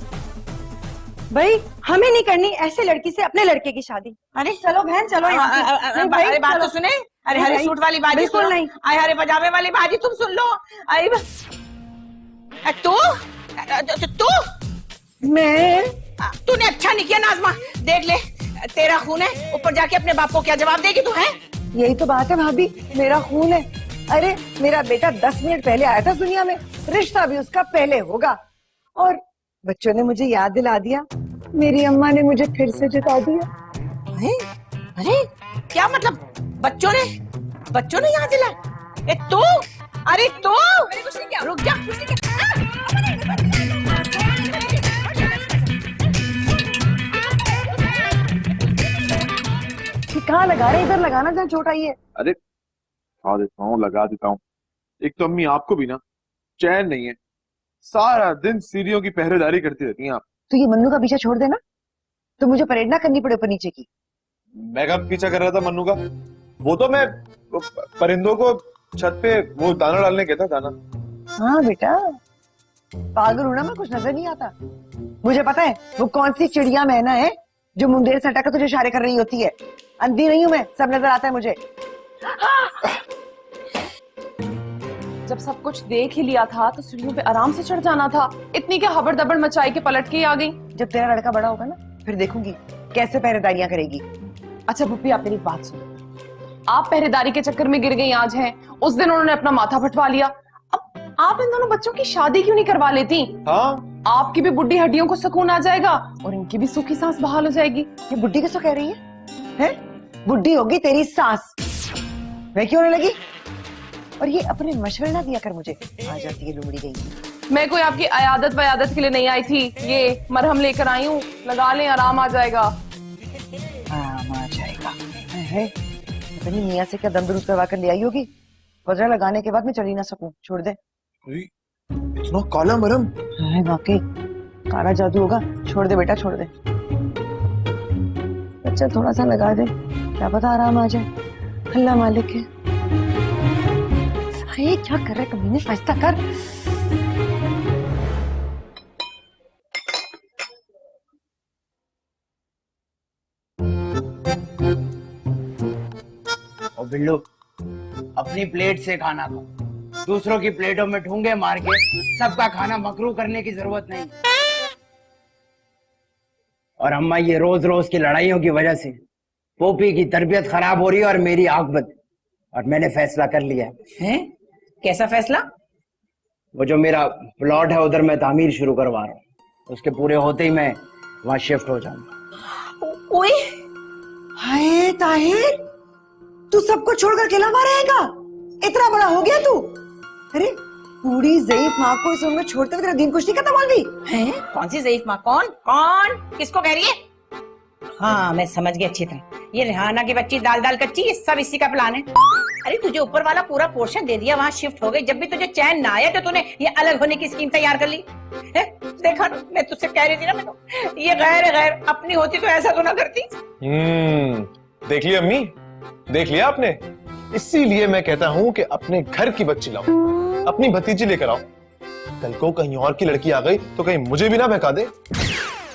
भाई हमें नहीं करनी ऐसे लड़की से अपने लड़के की शादी। अरे चलो बहन चलो यहाँ से। नहीं भाई, अरे बात चलो। तो सुने। अरे हरे सूट वाली बाजी बिल्कुल सुनो। नहीं। अरे हरे पजामे वाली बाजी तुम सुन लो। अरे तू तूने अच्छा नहीं किया नाज़िमा। देख ले तेरा खून है, ऊपर जाके अपने बाप को क्या जवाब देगी तू? है यही तो बात है भाभी, मेरा खून है। अरे मेरा बेटा 10 मिनट पहले आया था दुनिया में, रिश्ता भी उसका पहले होगा। और बच्चों ने मुझे याद दिला दिया, मेरी अम्मा ने मुझे फिर से जिता दिया। अरे क्या मतलब? बच्चों ने याद दिलाया? तू अरे तू रुक जा। कहाँ लगा रहे? इधर लगाना जहाँ चोट आई है। अरे आ देता हूँ, लगा देता हूँ। एक तो अम्मी आपको भी ना चैन नहीं है, सारा दिन सीढ़ियों की पहरेदारी करती रहती हैं आप। तो ये मन्नू का पीछा छोड़ देना, तो मुझे परेड ना करनी पड़े ऊपर नीचे की। मैं कब पीछा कर रहा था मन्नू का? वो तो मैं परिंदों को छत पे वो दाना डालने गया था, दाना। हाँ बेटा पागल हूं ना मैं, कुछ नजर नहीं आता। मुझे पता है वो कौन सी चिड़िया मैना है जो मुंडेर से हटाकर तुझे इशारे कर रही होती है। अंधी नहीं हूं मैं, सब नजर आता है मुझे। जब सब कुछ देख ही लिया था तो सीढ़ियों पे आराम से चढ़ जाना था। इतनी क्या हबड़ दबड़ मचाई के पलट के ही आ गई। जब तेरा लड़का बड़ा होगा ना फिर देखूंगी कैसे पहरेदारियां करेगी। अच्छा पुप्पी आप मेरी बात सुनो, आप पहरेदारी के चक्कर में गिर गई आज हैं, उस दिन उन्होंने अपना माथा फटवा लिया। अब आप इन दोनों बच्चों की शादी क्यों नहीं करवा लेती? हाँ आपकी भी बुढ़ी हड्डियों को सुकून आ जाएगा और इनकी भी सूखी सांस बहाल हो जाएगी। ये बुड्ढी किसको कह रही है? बुड्ढी होगी तेरी सास, मैं क्यों नहीं लगी? और ये अपने मशवरे ना दिया कर मुझे, आ जाती है लुमड़ी गई। मैं कोई आपकी अयादत वयादत के लिए नहीं आई थी, ये मरहम लेकर आई हूँ, लगा लें आराम आ जाएगा। आराम आ जाएगा है? पता नहीं मियाँ से क्या दम दुरुस्त करवा कर ले आई होगी। वजह लगाने के बाद मैं चल ही ना सकूं, छोड़ दे। इतना काला मरहम? है वाकई काला जादू होगा। छोड़ दे बेटा छोड़ दे। अच्छा थोड़ा सा लगा दे, क्या पता आराम आ जाए। अल्लाह मालिक है। ये क्या कर रहा है कमीने, फैसला कर। और बिल्लू अपनी प्लेट से खाना खा, दूसरों की प्लेटों में ठूंगे मार के सबका खाना मकरू करने की जरूरत नहीं। और अम्मा ये रोज रोज की लड़ाइयों की वजह से पोपी की तरबियत खराब हो रही है और मेरी आकबत। और मैंने फैसला कर लिया है। कैसा फैसला? वो जो मेरा प्लॉट है उधर मैं तामीर शुरू करवा रहा हूँ, उसके पूरे होते ही मैं वहां शिफ्ट हो जाऊंगा। ओए हाय ताहिर, तू सबको छोड़कर अकेला वहां रहेगा? इतना बड़ा हो गया तू? अरे बूढ़ी ज़ईफ माँ को इस उम्र में छोड़ते हुए तेरा दिन कुछ नहीं खत्म हो गई है? कौन सी ज़ईफ माँ? कौन किसको कह रही है? हाँ मैं समझ गई अच्छी तरह। ये रेहाना की बच्ची दाल दाल कच्ची, ये सब इसी का प्लान है। अरे तुझे ऊपर वाला पूरा पोर्शन दे दिया, वहाँ शिफ्ट हो गई। जब भी तुझे चैन ना आया तो तूने ये अलग होने की स्कीम तैयार कर ली है? देखा ना, मैं तुझसे कह रही थी ना, मैं ये गैर अपनी होती तो ऐसा तो ना करती। देख लिया अम्मी, देख लिया आपने। इसीलिए मैं कहता हूँ कि अपने घर की बच्ची लाओ, अपनी भतीजी लेकर आओ। कल को कहीं और की लड़की आ गई तो कहीं मुझे भी ना बहका दे।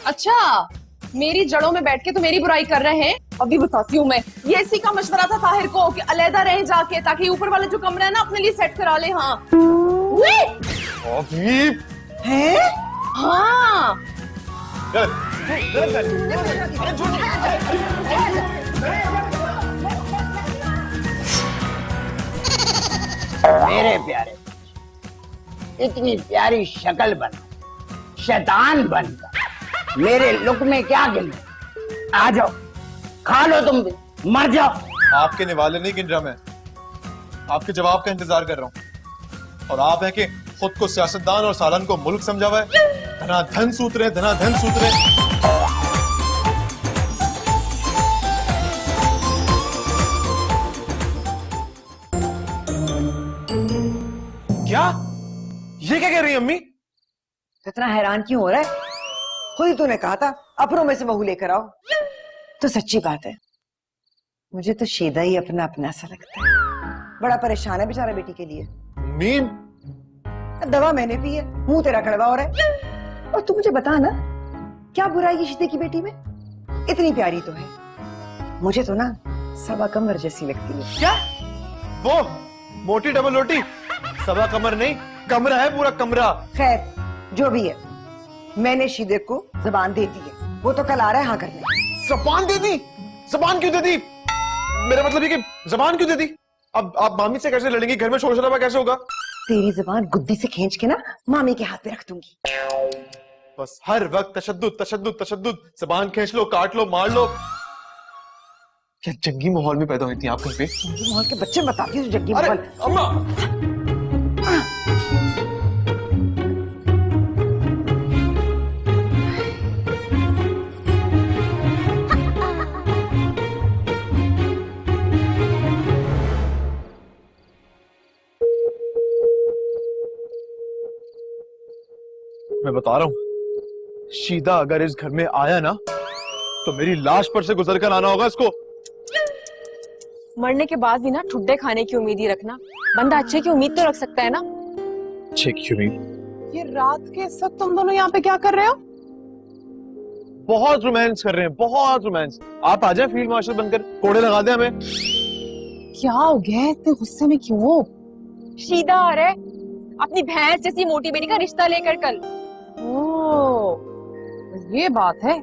अच्छा मेरी जड़ों में बैठ के तो मेरी बुराई कर रहे हैं। अभी बताती हूँ मैं। ये इसी का मशवरा था ताहिर को कि अलहदा रहे जाके, ताकि ऊपर वाला जो कमरा है ना अपने लिए सेट करा ले। हाँ अभी हैं? हाँ मेरे प्यारे, इतनी प्यारी शक्ल बना शैतान बनकर मेरे लुक में क्या गिने? आ जाओ, खा लो, तुम भी मर जाओ। आपके निवाले नहीं गिन रहा मैं, आपके जवाब का इंतजार कर रहा हूँ। और आप है कि खुद को सियासतदान और सालन को मुल्क समझा हुआ है, धनाधन सूत रहे, धनाधन सूत रहे। क्या ये क्या कह रही है अम्मी? इतना हैरान क्यों हो रहा है? खुद ही तूने कहा था अपनों में से बहू लेकर आओ। तो सच्ची बात है, मुझे तो शेदा ही अपना अपना सा लगता है। बड़ा परेशान है बेचारा बेटी के लिए। अम्मी दवा मैंने पी है, मुंह तेरा कड़वा हो रहा है। और तू मुझे बता ना, क्या बुराई है शीदे की बेटी में? इतनी प्यारी तो है, मुझे तो ना सबा कमर जैसी लगती है। क्या वो मोटी डबल रोटी? सबा कमर नहीं, कमरा है पूरा कमरा। खैर जो भी है, मैंने शीदे को जबान दे दी है, वो तो कल आ रहा है हाँ करने। जबान दे दी? जबान क्यों दे दी? मेरा मतलब ये कि जबान क्यों दे दी? अब आप मामी से कैसे लड़ेंगी? घर में शोर शराबा कैसे होगा? तेरी जबान गुद्दी से खींच के ना मामी के हाथ पे रख दूंगी। बस हर वक्त तशद्दुद तशद्दुद तशद्दुद, जबान खींच लो, काट लो, मार लो। क्या जंगी माहौल में पैदा हुई थी आप घर पे? माहौल के बच्चे बताती है जग्गी अरे माहौल। अम्मा, मैं बता रहा हूं, शीदा अगर इस घर में आया ना तो मेरी लाश पर से गुजर कर आना होगा इसको। मरने के बाद भी ना ठुड्डे खाने की उम्मीद ही रखना। बंदा अच्छे की उम्मीद तो रख सकता है ना। अच्छे क्यों नहीं? ये रात के सब तुम दोनों यहाँ पे क्या कर रहे हो? बहुत रोमांस कर रहे हैं, बहुत रोमांस। आप आ जाए फील्ड मार्शल बनकर, कोड़े लगा दे हमें। क्या हो गया, इतने गुस्से में क्यों हो? शीदा आ रहा है अपनी भैंस जैसी मोटी बेटी का रिश्ता लेकर कल। ओह, ये बात है।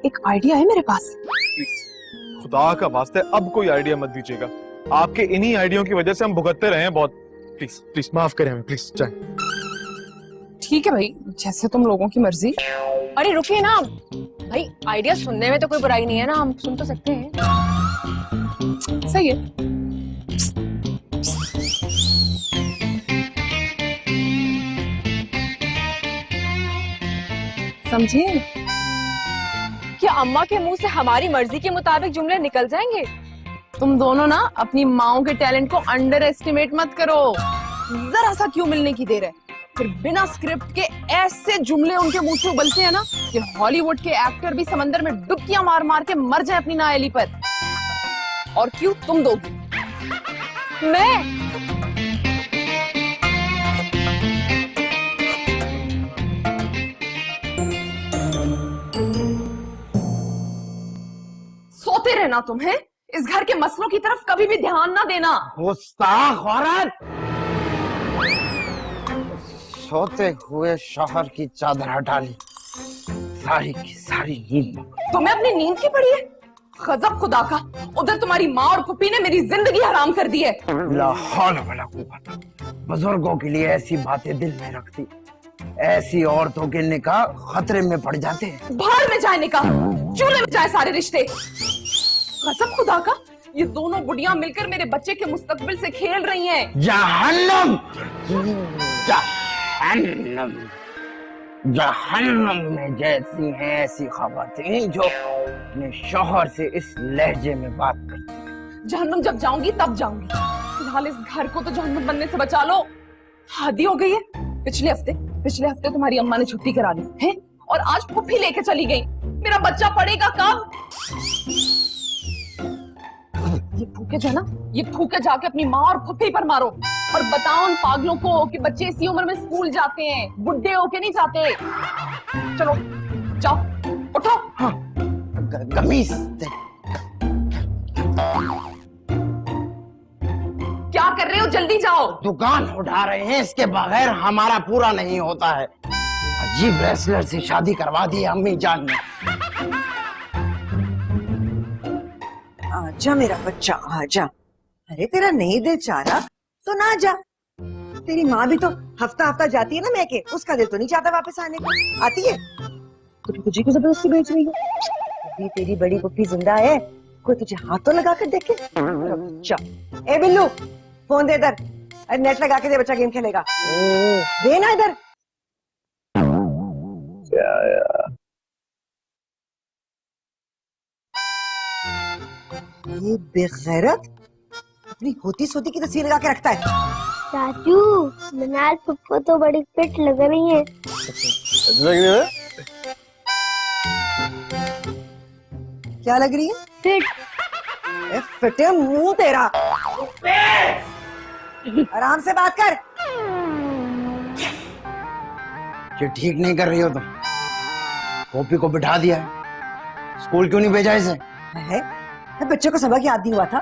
एक आइडिया है मेरे पास। खुदा का वास्ते अब कोई आइडिया मत दीजिएगा, आपके इन्हीं आइडियो की वजह से हम भुगतते रहे हैं बहुत। प्लीज प्लीज माफ करें हमें, प्लीज जाए। ठीक है भाई, जैसे तुम लोगों की मर्जी। अरे रुकिए ना भाई, आइडिया सुनने में तो कोई बुराई नहीं है ना, हम सुन तो सकते हैं। सही है। समझिए, क्या अम्मा के मुंह से हमारी मर्जी के मुताबिक जुमले निकल जाएंगे? तुम दोनों ना अपनी माओ के टैलेंट को अंडर एस्टिमेट मत करो। जरा सा क्यों मिलने की देर है, फिर बिना स्क्रिप्ट के ऐसे जुमले उनके मुंह से उबलते हैं ना कि हॉलीवुड के एक्टर भी समंदर में डुबकियां मार मार के मर जाए अपनी नाअहली पर। और क्यों तुम दोगी? मैं सोते रहना तुम्हें, इस घर के मसलों की तरफ कभी भी ध्यान ना देना। गुस्ताख औरत, सोते हुए शौहर की चादर हटा ली, सारी की सारी नींद। तुम्हें अपनी नींद की पड़ी है? गजब खुदा का, उधर तुम्हारी माँ और पुप्पी ने मेरी जिंदगी हराम कर दी है। ला हौल वला कुव्वत। बुजुर्गों के लिए ऐसी बातें दिल में रखती, ऐसी औरतों के निकाह खतरे में पड़ जाते हैं। बाहर में जाए निकाह, चूल्हे में जाए सारे रिश्ते। कसम खुदा का, ये दोनों बुढ़ियां मिलकर मेरे बच्चे के मुस्तकबिल से खेल रही हैं। जहन्नम, जहन्नम, जहन्नम में जैसी हैं ऐसी खवातीन जो अपने शौहर से इस लहजे में बात करती। जहन्नुम जब जाऊंगी तब जाऊंगी, फिलहाल इस घर को तो जहन्नुम बनने से बचा लो। हद ही हो गई है। पिछले हफ्ते तुम्हारी अम्मा ने छुट्टी करा दी है और आज पुप्पी लेके चली गई। मेरा बच्चा पढ़ेगा कब? ये फूके जो है ना, ये फूके जाके अपनी माँ और पुप्पी पर मारो और बताओ उन पागलों को कि बच्चे इसी उम्र में स्कूल जाते हैं, बुढ़े होके नहीं जाते। चलो जाओ। उठो। कमीज क्या कर रहे हो, जल्दी जाओ। दुकान उठा रहे हैं, इसके बगैर हमारा पूरा नहीं होता है। अजीब रेसलर से शादी करवा दी अम्मी जान ने। आजा मेरा बच्चा आजा। अरे तेरा नहीं दिल चाह रहा तो ना जा। तेरी माँ भी तो हफ्ता हफ्ता जाती है ना मैके, उसका दिल तो नहीं चाहता वापस आने का। आती है तो तुझे को जबरदस्ती भेज रही है। अभी तेरी बड़ी पुप्पी जिंदा है, कोई तुझे हाथ तो लगा कर देखे। बच्चा ए बिल्लू फोन दे इधर। अरे नेट लगा के दे, बच्चा गेम खेलेगा। दे ना इधर। ये बेगैरत अपनी होती सोती की तस्वीर लगा के रखता है। चाचू मनाल पप्पू तो बड़ी फिट लग रही है। क्या लग रही है? फिट। ए, फिटे मुंह तेरा। आराम से बात कर। ये ठीक नहीं कर रही हो तुम। कॉपी को बिठा दिया है, स्कूल क्यों नहीं भेजा इसे? है बच्चे को सबक याद नहीं हुआ था,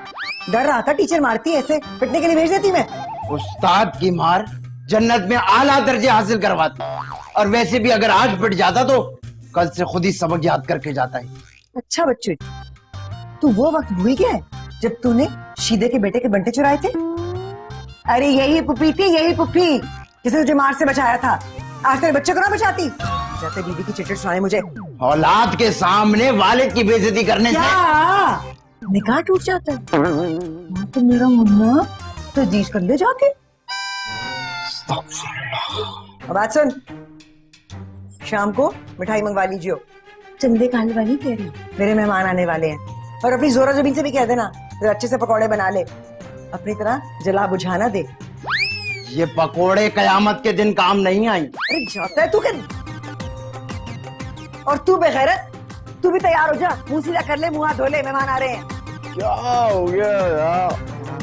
डर रहा था टीचर मारती है, ऐसे पिटने के लिए भेज देती मैं। उस्ताद की मार जन्नत में आला दर्जे हासिल करवाती, और वैसे भी अगर आज पिट जाता तो कल से खुद ही सबक याद करके जाता है। अच्छा बच्चे, तू वो वक्त भूल गया है जब तूने शीदे के बेटे के बंटे चुराए थे? अरे यही पुप्पी थी, यही पुप्पी जिसे तुझे मार से बचाया था। आज तेरे बच्चे को ना बचाती। जाते बीबी की चिट्ठी सुनाए मुझे। औलाद के सामने वालिद की बेइज्जती करने से निकाह टूट जाता है। तो मेरा मम्मा तो जीज कर ले जाके। अब बात सुन, शाम को मिठाई मंगवा लीजिए। चंदे खाने वाली कह रही, मेरे मेहमान आने वाले हैं। और अपनी जोरा जबीन से भी कह देना अच्छे से पकौड़े बना ले, अपनी तरह जला बुझाना दे। ये पकोड़े कयामत के दिन काम नहीं आई। अरे जाता है तू क्या? और तू बेगैरत, तू भी तैयार हो जा, मुंह सीधा कर ले, मुंह हाथ धो ले, मेहमान आ रहे हैं। क्या हो गया यार?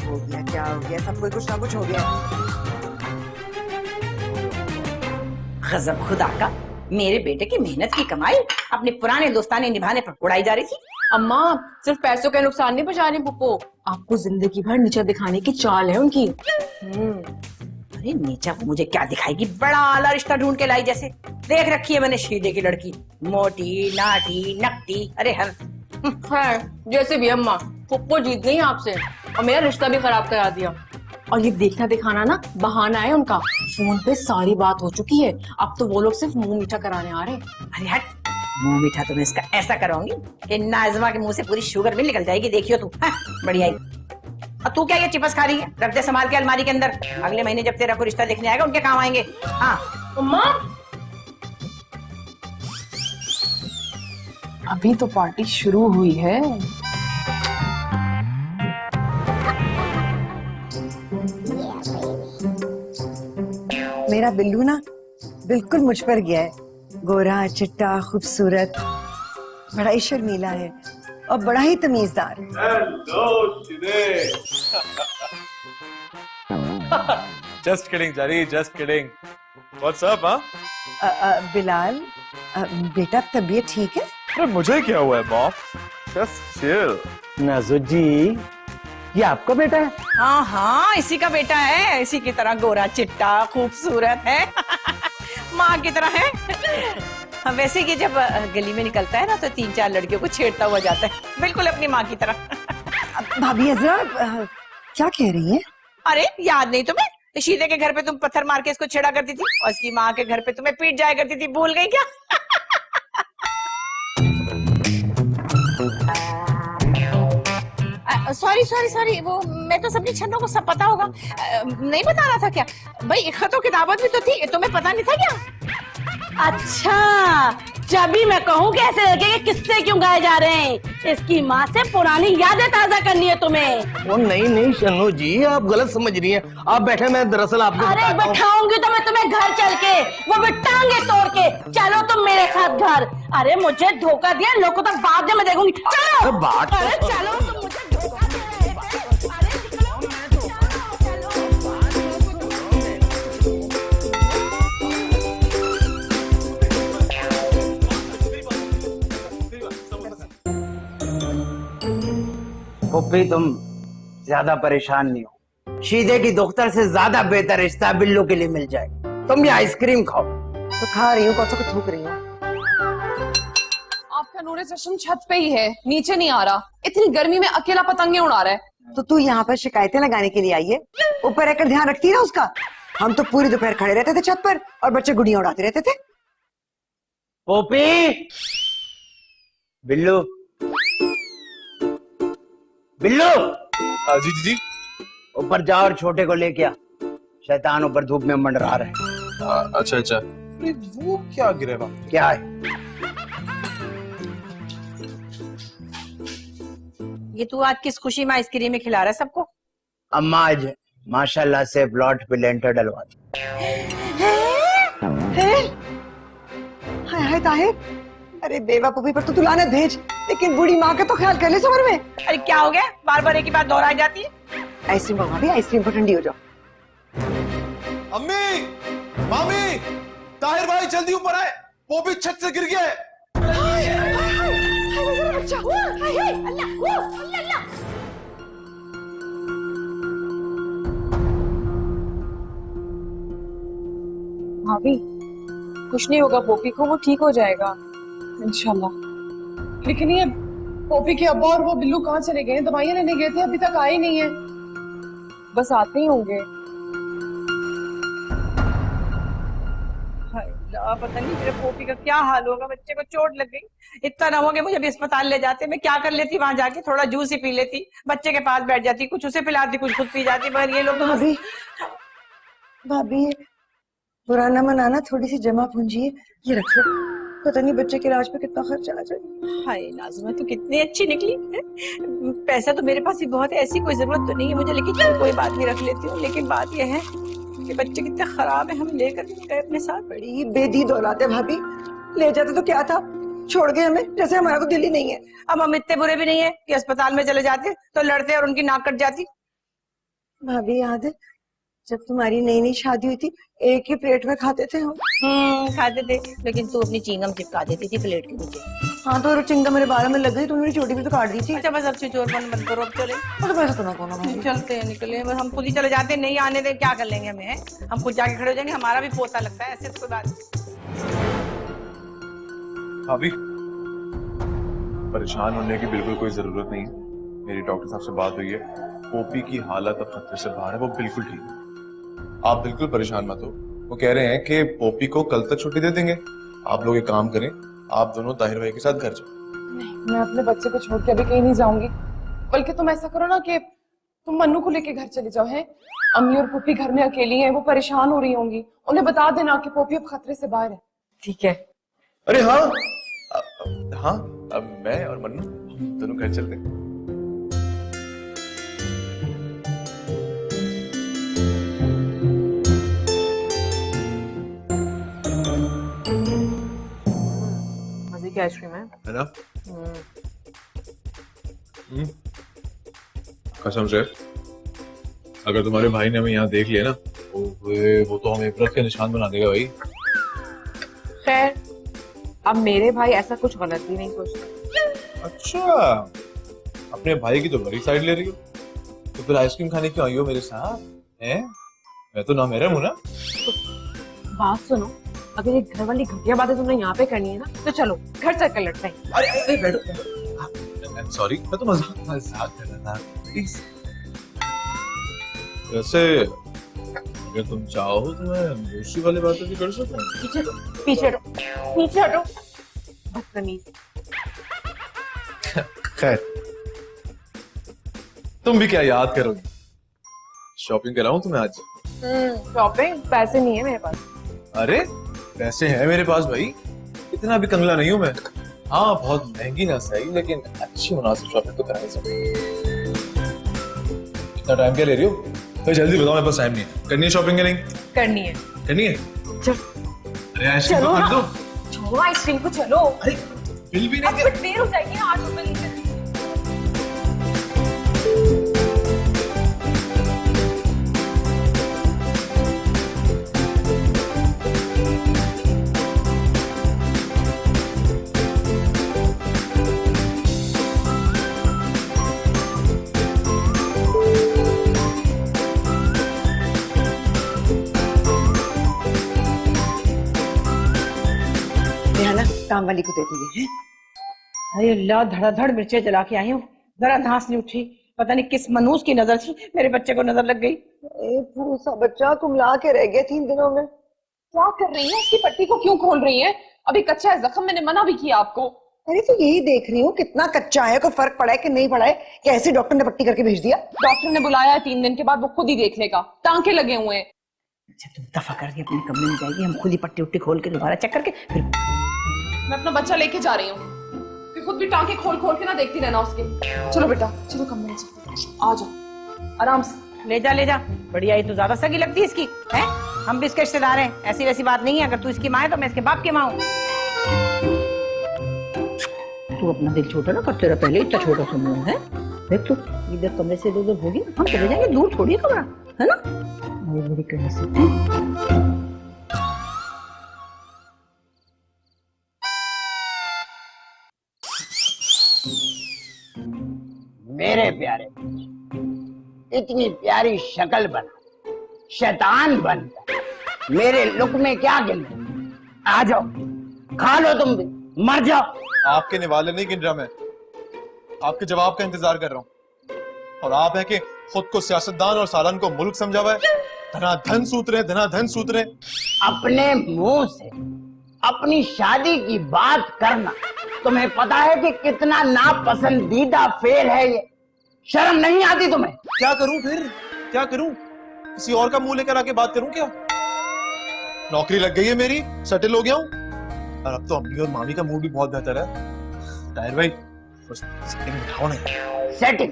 हो गया क्या हो गया? सब कुछ ना कुछ हो गया। गजब खुदा का, मेरे बेटे की मेहनत की कमाई अपने पुराने दोस्ताने निभाने पर उड़ाई जा रही थी। अम्मा सिर्फ पैसों का नुकसान नहीं पहुंचा रही पुप्पो, आपको जिंदगी भर नीचा दिखाने की चाल है उनकी। अरे नीचा वो मुझे क्या दिखाएगी, बड़ा आला रिश्ता ढूंढ के लाई जैसे। देख रखी है मैंने शीदे की लड़की, मोटी नाटी नकटी। अरे हर खैर जैसे भी अम्मा, पुप्पो जीत गई आपसे और मेरा रिश्ता भी खराब करा दिया। और ये देखना दिखाना ना बहाना है उनका। फोन पे सारी बात हो चुकी है, अब तो वो लोग सिर्फ मुंह मीठा कराने आ रहे हैं। अरे हट, मुंह मीठा तो मैं इसका ऐसा कराऊंगी कि नाजमा के मुंह से पूरी शुगर भी निकल जाएगी। देखियो तू। बढ़िया ही। और तू क्या ये चिपस खा रही है? रख दे संभाल के अलमारी के अंदर। अगले महीने जब तेरा कोई रिश्ता देखने आएगा उनके काम आएंगे। हाँ अम्मा अभी तो पार्टी शुरू हुई है। मेरा बिल्लू ना बिल्कुल मुझ पर गया है। गोरा चिट्टा खूबसूरत, बड़ा ही शर्मीला है और बड़ा ही तमीजदार। Just kidding, Jari, just kidding. What's up, huh? Bilal, बेटा तबीयत ठीक है? अरे मुझे क्या हुआ है बॉस? Just chill. नाजो जी, ये आपका बेटा है? हाँ हाँ, इसी का बेटा है। इसी की तरह गोरा चिट्टा खूबसूरत है। माँ की तरह है। हाँ, वैसे कि जब गली में निकलता है ना तो 3-4 लड़कियों को छेड़ता हुआ जाता है, बिल्कुल अपनी माँ की तरह। भाभी अजरा क्या कह रही है? अरे याद नहीं तुम्हें? शीदे के घर पे तुम पत्थर मार के इसको छेड़ा करती थी और इसकी माँ के घर पे तुम्हें पीट जाया करती थी, भूल गई क्या? सॉरी सॉरी सॉरी, वो मैं तो सबनी छन्नों को सब पता होगा। नहीं बता रहा था क्या भाई? खतों किताबत भी तो थी, तुम्हें पता नहीं था क्या? अच्छा, जब भी मैं कहूँ कि ऐसे लड़के के किस्से क्यों गाए जा रहे हैं, इसकी माँ से पुरानी यादें ताजा करनी है तुम्हें। वो नहीं शन्नू जी, आप गलत समझ रही हैं। आप बैठे, मैं दरअसल आपको अरे बैठाऊंगी तो मैं तुम्हें घर चल के, वो भी टांगे तोड़ के। चलो तुम मेरे साथ घर। अरे मुझे धोखा दिया, लोगों को तो बाद में मैं देखूंगी। चलो बात अरे चलो, तुम मुझे धोखा दे रहे हो। अरे पोपी तुम ज्यादा परेशान नहीं हो, शीदे की दोख्तर से ज्यादा बेहतर रिश्ता बिल्लू के लिए मिल जाए। तुम ये आइसक्रीम खाओ। तो खा रही हूँ, कौन सा थूक रही हूँ। आपका नूरे चश्म छत पे ही है, नीचे नहीं आ रहा। इतनी गर्मी में अकेला पतंगे उड़ा रहा है। तो तू यहाँ पर शिकायतें लगाने के लिए आई है? ऊपर रहकर ध्यान रखती है ना उसका। हम तो पूरी दोपहर खड़े रहते थे छत पर और बच्चे गुड़ियां उड़ाते रहते थे। पोपी, बिल्लू, बिल्लू, जी जी जी। ऊपर जा और छोटे को लेके आ। शैतान ऊपर धूप में मंडरा रहे हैं। अच्छा अच्छा। अरे वो क्या गिरे वहाँ? क्या है? ये तू आज किस खुशी में आइसक्रीम खिला रहा है सबको? अम्मा आज माशाल्लाह से प्लॉट पे लेंटर डलवा दी। हाय हाय ताहिर, अरे बेवकूफी पर तो तू लानत भेज, लेकिन बूढ़ी माँ का तो ख्याल कर ले सबर में। अरे क्या हो गया, बार बार एक ही बात दोहराई जाती है? आइसक्रीम मंगा भी, आइसक्रीम को ठंडी हो जाओ। अम्मी, मामी, ताहिर भाई जल्दी ऊपर आए, पोपी छत से गिर गया है। भाभी कुछ नहीं होगा पोपी को, वो ठीक हो जाएगा इंशाल्लाह। लेकिन ये पोपी के अब्बा और वो बिल्लू कहाँ चले गए? दवाइयां लेने गए थे, अभी तक आए नहीं है। बस आते ही होंगे। हाय अल्लाह, पता नहीं मेरे पोपी का क्या हाल होगा। बच्चे को चोट लग गई, इतना ना हो गया मुझे भी अस्पताल ले जाते। मैं क्या कर लेती वहां जाके, थोड़ा जूस ही पी लेती, बच्चे के पास बैठ जाती, कुछ उसे पिलाती, कुछ खुद पी जाती। पर ये लोग तो भाभी, भाभी पुराना मनाना, थोड़ी सी जमा पूंजी है, ये रख लो। पता नहीं बच्चे के इलाज पे कितना खर्चा आ जाए। हाय नाज़िमा, तू कितनी अच्छी निकली है। पैसा तो मेरे पास भी बहुत है, ऐसी कोई जरूरत तो नहीं है मुझे, लेकिन चल कोई बात नहीं, रख लेती हूँ। लेकिन बात यह है कि बच्चे कितने खराब है, हम लेकर गए अपने साथ। बड़ी बेदीद औलाद है भाभी, ले जाते तो क्या था, छोड़ गए हमें, जैसे हमारा तो दिल ही नहीं है। अब हम इतने बुरे भी नहीं है कि अस्पताल में चले जाते तो लड़ते और उनकी नाक कट जाती। भाभी याद है जब तुम्हारी नई नई शादी हुई थी, एक ही प्लेट में खाते थे हम। खाते थे, लेकिन तू अपनी चिंगम चिपका देती थी प्लेट के नीचे। हाँ तो चिंगा मेरे बालों में लग गई, तुमने मेरी चोटी भी तो काट दी थी। अच्छा बस अब चोर बंद करो, अब चले। तो पैसा तो ना बोलो भाभी। चलते हैं, निकले, बस हम खुद ही चले जाते हैं, नहीं आने दे क्या कर लेंगे हमें, हैं? हम खुद जाके खड़े हो जाएंगे, हमारा भी पोता लगता है, ऐसे तो कोई बात नहीं। भाभी, परेशान होने की बिल्कुल कोई जरूरत नहीं है। मेरी डॉक्टर साहब से बात हुई है, पोपी की हालत अब खतरे से बाहर है, वो बिल्कुल ठीक है। आप बिल्कुल परेशान मत हो। वो कह रहे हैं कि पोपी को कल तक छुट्टी दे देंगे। आप लोग एक काम करें, आप दोनों ताहिर भाई के साथ घर जाओ। नहीं, मैं अपने बच्चे को छोड़ के अभी कहीं नहीं जाऊंगी। बल्कि तुम ऐसा करो ना कि तुम मन्नू को लेके घर चले जाओ। हैं अम्मी और पोपी घर में अकेली हैं, वो परेशान हो रही होंगी, उन्हें बता देना कि पोपी अब खतरे से बाहर है। ठीक है। अरे हाँ हाँ, अब मैं और मन्नू दोनों घर चलते हैं। मजे की आइसक्रीम है ना? कसम से अगर तुम्हारे भाई ने हमें यहाँ देख लिया ना, वो तो हमें इबरत के निशान बना देगा भाई। खैर, अब मेरे भाई ऐसा कुछ गलत भी नहीं सोचते। अच्छा, अपने भाई की तो बड़ी साइड ले रही हो, तो फिर आइसक्रीम खाने क्यों आई हो मेरे साथ? हैं? मैं तो ना मेरा हूं ना। बात सुनो, अगर ये घर वाली घटिया बातें तुमने यहाँ पे करनी है ना, तो चलो घर चलकर लड़ते हैं। अरे बैठो। सॉरी, मैं तो मजाक कर रहा था। प्लीज। वैसे अगर तुम चाहो तो मैं दूसरी वाली बातें भी कर सकता हूँ। पीछे हटो, बदतमीज। खैर, तुम भी क्या याद करोगे? शॉपिंग कराऊं तुम्हें आज? शॉपिंग? पैसे नहीं है मेरे पास। अरे पैसे हैं मेरे पास भाई, इतना भी कंगला नहीं हूं मैं। हाँ, बहुत महंगी ना सही, लेकिन अच्छी मुनासिब शॉपिंग तो करानी चाहिए। इतना टाइम क्या ले रही हो? तो जल्दी बताओ, मेरे पास टाइम नहीं है। करनी है शॉपिंग या नहीं? करनी है। करनी है? चल अरे आइसक्रीम चलो तो ना। खरीद दो। छोड़ो आइसक्रीम को, चलो। अरे बिल भी नहीं अब फिर देर हो जाएगी ना, 8 रुपए लीजिए। काम वाली को दे दिए। अरे अल्लाह, धड़ाधड़ मिर्चें जला के आई हूँ, जरा घास नहीं उठी। पता नहीं किस मनूस की नजर थी, मेरे बच्चे को नजर लग गई। सा बच्चा कुमला के रह गया 3 दिनों में। क्या कर रही है? उसकी पट्टी को क्यों खोल रही है? अभी कच्चा है जख्म, मैंने मना भी किया आपको। अरे तो यही देख रही हूँ कितना कच्चा है, कोई फर्क पड़ा है कि नहीं पड़ा है, कैसे डॉक्टर ने पट्टी करके भेज दिया। डॉक्टर ने बुलाया है 3 दिन के बाद, वो खुद ही देख लेगा, टांके लगे हुए हैं। अच्छा तुम दफा करके अपने कमरे में जाएगी, हम खुद ही पट्टी उट्टी खोल के दोबारा चेक करके फिर। मैं अपना बच्चा लेके जा रही हूँ, फिर खुद भी टांके खोल खोल के ना देखती रहना उसके। चलो बेटा, चलो कमरे में आ जाओ, आराम से। ले जा ले जा, बढ़िया। ही तो ज्यादा सगी लगती है इसकी, है? हम भी इसके रिश्तेदार हैं, ऐसी वैसी बात नहीं है। अगर तू इसकी माँ है तो मैं इसके बाप की माँ हूँ। तू अपना दिल छोटा ना कर, तेरा पहले इतना छोटा सा मुंह है। देख तू इधर कमरे से इधर होगी, हम चले जाएंगे, दूर थोड़ी है कमरा, है ना? मेरी करने से मेरे प्यारे, इतनी प्यारी शक्ल बना, शैतान बनकर मेरे लुक में क्या गिन? आ जाओ, खा लो, तुम भी मर जाओ। आपके निवाले नहीं गिन रहा मैं, आपके जवाब का इंतजार कर रहा हूँ। और आप है कि खुद को सियासतदान और सालन को मुल्क समझा हुआ है, धनाधन सूत रहे, धनाधन सूत रहे। अपने मुंह से अपनी शादी की बात करना तुम्हें पता है कि कितना नापसंदीदा फेल है ये? शर्म नहीं आती तुम्हें? क्या करूं फिर, क्या करूं? किसी और का मुंह लेकर आके बात करूं क्या? नौकरी लग गई है मेरी, सेटल हो गया हूं, और अब तो अम्मी और मामी का मूड भी बहुत बेहतर है। ताहिर भाई बस सेटिंग बिठाओ ना। सेटिंग?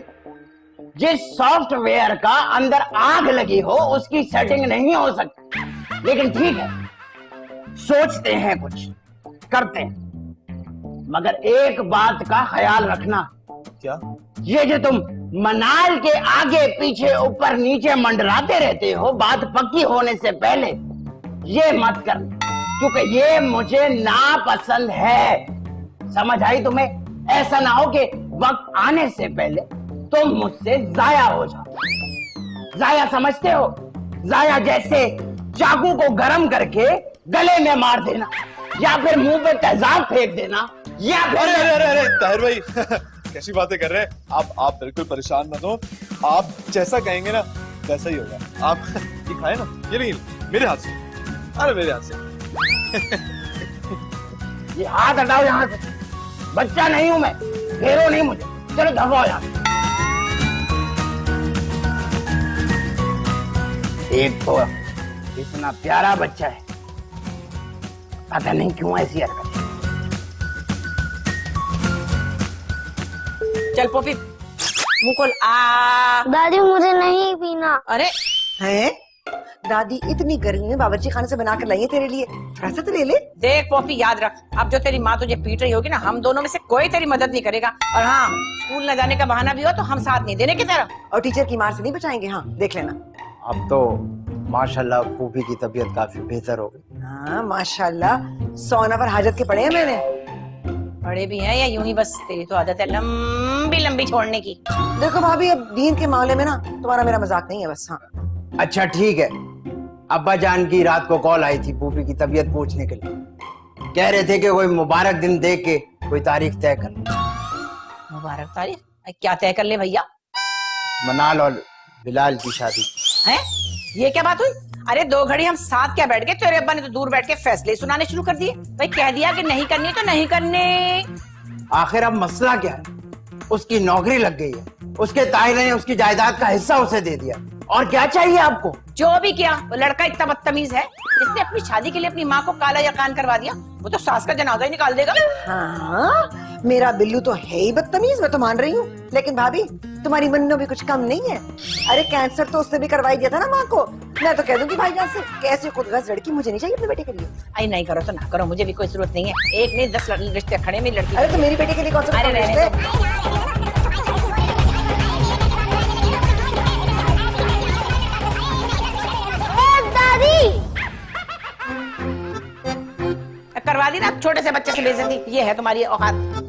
जिस सॉफ्टवेयर का अंदर आग लगी हो उसकी सेटिंग नहीं हो सकती। लेकिन ठीक है, सोचते हैं, कुछ करते हैं, मगर एक बात का ख्याल रखना। क्या? ये जो तुम मनाल के आगे पीछे ऊपर नीचे मंडराते रहते हो बात पक्की होने से पहले, ये मत करना, क्योंकि ये मुझे नापसंद है। समझ आई तुम्हें? ऐसा ना हो कि वक्त आने से पहले तुम मुझसे जाया हो जाओ। जाया समझते हो? जाया जैसे चाकू को गरम करके गले में मार देना, या फिर मुंह पे तेजाब फेंक देना, या फिर अरे ताहिर भाई कैसी बातें कर रहे हैं आप बिल्कुल परेशान मत हो। आप जैसा कहेंगे ना वैसा ही होगा। आप ये खाए ना, ये नहीं, मेरे हाथ से, अरे मेरे हाथ से। ये हाथ हटाओ यहाँ से, बच्चा नहीं हूं मैं, फेरो नहीं मुझे, चलो धरवाओ यहाँ से। एक तो इतना प्यारा बच्चा है, पता नहीं क्यों ऐसी हरकत। चल पोपी, मुंह खोल। आ दादी मुझे नहीं पीना। अरे हैं? दादी इतनी गर्मी में बावर्ची खाने से बना कर लाई है तेरे लिए, थोड़ा सा तो ले ले। देख पोपी, याद रख, अब जो तेरी माँ तुझे पीट रही होगी ना, हम दोनों में से कोई तेरी मदद नहीं करेगा। और हाँ, स्कूल न जाने का बहाना भी हो तो हम साथ नहीं देने की तरह। और टीचर की मार से नहीं बचाएंगे, हाँ देख लेना। अब तो माशाल्लाह फूफी की तबीयत काफी बेहतर हो गई। हाँ माशाल्लाह, 100 नंबर हाजत के पड़े हैं मैंने। बड़े भी हैं या यूं ही बस तेरी तो आदत है लंबी लंबी छोड़ने की। देखो भाभी, अब दीन के मामले में ना तुम्हारा मेरा मजाक नहीं है बस। हाँ अच्छा ठीक है, अब्बा जान की रात को कॉल आई थी फूफी की तबीयत पूछने के लिए, कह रहे थे कि कोई मुबारक दिन देख के कोई तारीख तय कर। मुबारक तारीख? क्या तय कर ले भैया? मनाल और बिलाल की शादी है? ये क्या बात हुई? अरे 2 घड़ी हम साथ क्या बैठ गए, तेरे अब्बा ने तो दूर बैठ के फैसले सुनाने शुरू कर दिए। भाई कह दिया कि नहीं करनी तो नहीं करने। आखिर अब मसला क्या है? उसकी नौकरी लग गई है, उसके ताए ने उसकी जायदाद का हिस्सा उसे दे दिया, और क्या चाहिए आपको? जो भी किया, वो लड़का इतना बदतमीज है, इसने अपनी शादी के लिए अपनी माँ को काला यकान करवा दिया। वो तो सास का जनाजा ही निकाल देगा। हाँ, मेरा बिल्लू तो है ही बदतमीज, मैं तो मान रही हूँ, लेकिन भाभी तुम्हारी मन्नो भी कुछ कम नहीं है। अरे कैंसर तो उसने भी करवाई दिया था ना माँ को। मैं तो कह दूंगी भाईजान से, कैसे खुदगर्ज लड़की मुझे नहीं चाहिए अपने बेटे के लिए। आई नहीं करो तो ना करो, मुझे भी कोई जरूरत नहीं है। एक नहीं 10 रिश्ते खड़े में लड़की। अरे तो मेरी बेटे के लिए कौन सा अरे रहने रिश्ते? दो। दादी करवा दी ना छोटे से बच्चे से बेइज्जती, ये है तुम्हारी औकात।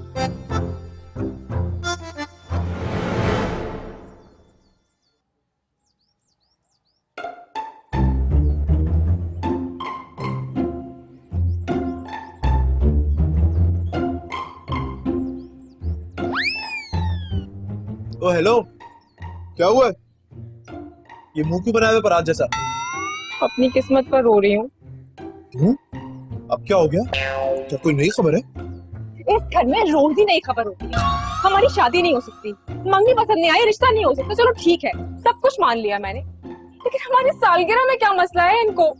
ओ हेलो, क्या हुआ? ये मुंह क्यों बनाया हुआ परात जैसा? अपनी किस्मत पर रो रही हूँ। क्यों? अब क्या हो गया? क्या कोई नई खबर है? इस घर में रोज ही नई खबर होती है। हमारी शादी नहीं हो सकती, मंगनी पसंद नहीं आई, रिश्ता नहीं हो सकता। चलो ठीक है, सब कुछ मान लिया मैंने, लेकिन हमारी सालगिरह में क्या मसला है इनको?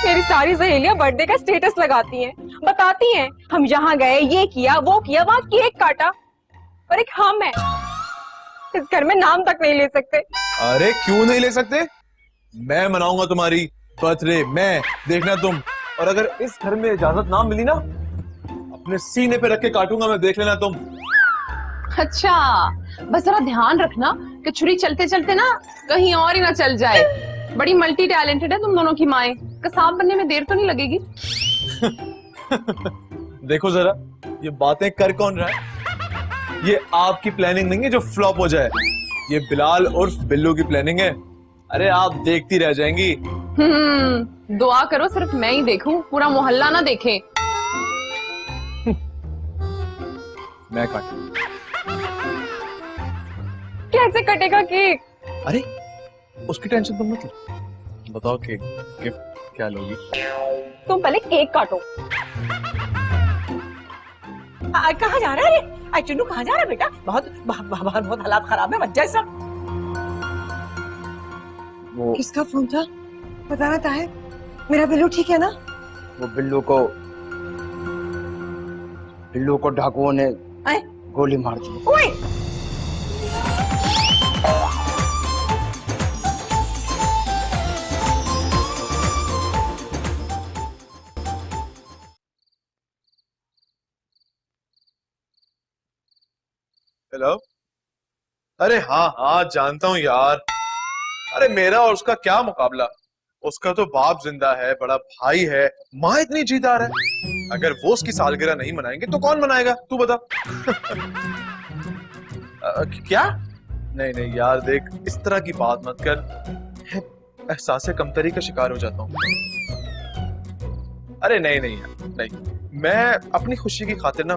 मेरी सारी सहेलियां बर्थडे का स्टेटस लगाती हैं, बताती हैं हम यहाँ गए, ये किया, वो किया, वहाँ केक काटा, और एक हम है इस घर में नाम तक नहीं ले सकते। अरे क्यों नहीं ले सकते? मैं मनाऊंगा तुम्हारी बर्थडे, मैं, देखना तुम। और अगर इस घर में इजाजत ना मिली ना, अपने सीने पे रख के काटूंगा मैं, देख लेना तुम। अच्छा, बस जरा ध्यान रखना कि छुरी चलते चलते ना कहीं और ही ना चल जाए। बड़ी मल्टी टैलेंटेड है तुम दोनों की माएं, कसाब बनने में देर तो नहीं लगेगी। देखो जरा, ये बातें कर कौन रहा है? ये आपकी प्लानिंग नहीं है जो फ्लॉप हो जाए, ये बिलाल उर्फ बिल्लू की प्लानिंग है। अरे आप देखती रह जाएंगी। दुआ करो सिर्फ मैं ही देखूं, पूरा मोहल्ला ना देखे। मैं काटूं। कैसे कटेगा केक? अरे उसकी टेंशन तुम मत लो। बताओ केक गिफ्ट क्या लोगी? तुम पहले केक काटो। कहाँ जा रहा है? अरे चुन्नू कहाँ जा रहा है बेटा? बहुत बाहर बहुत हालात खराब है, मत जा सब। वो किसका फोन था? बताना ताहिर, मेरा बिल्लू ठीक है ना? वो बिल्लू को डाकुओं ने गोली मार दी। ओए हेलो। अरे हाँ हाँ जानता हूँ यार। अरे मेरा और उसका क्या मुकाबला? उसका तो बाप जिंदा है, बड़ा भाई है, माँ इतनी जीदार है। अगर वो उसकी सालगिरह नहीं मनाएंगे तो कौन मनाएगा? तू बता। क्या? नहीं नहीं यार देख, इस तरह की बात मत कर, एहसास कमतरी का शिकार हो जाता हूँ। अरे नहीं नहीं यार नहीं, मैं अपनी खुशी की खातिर ना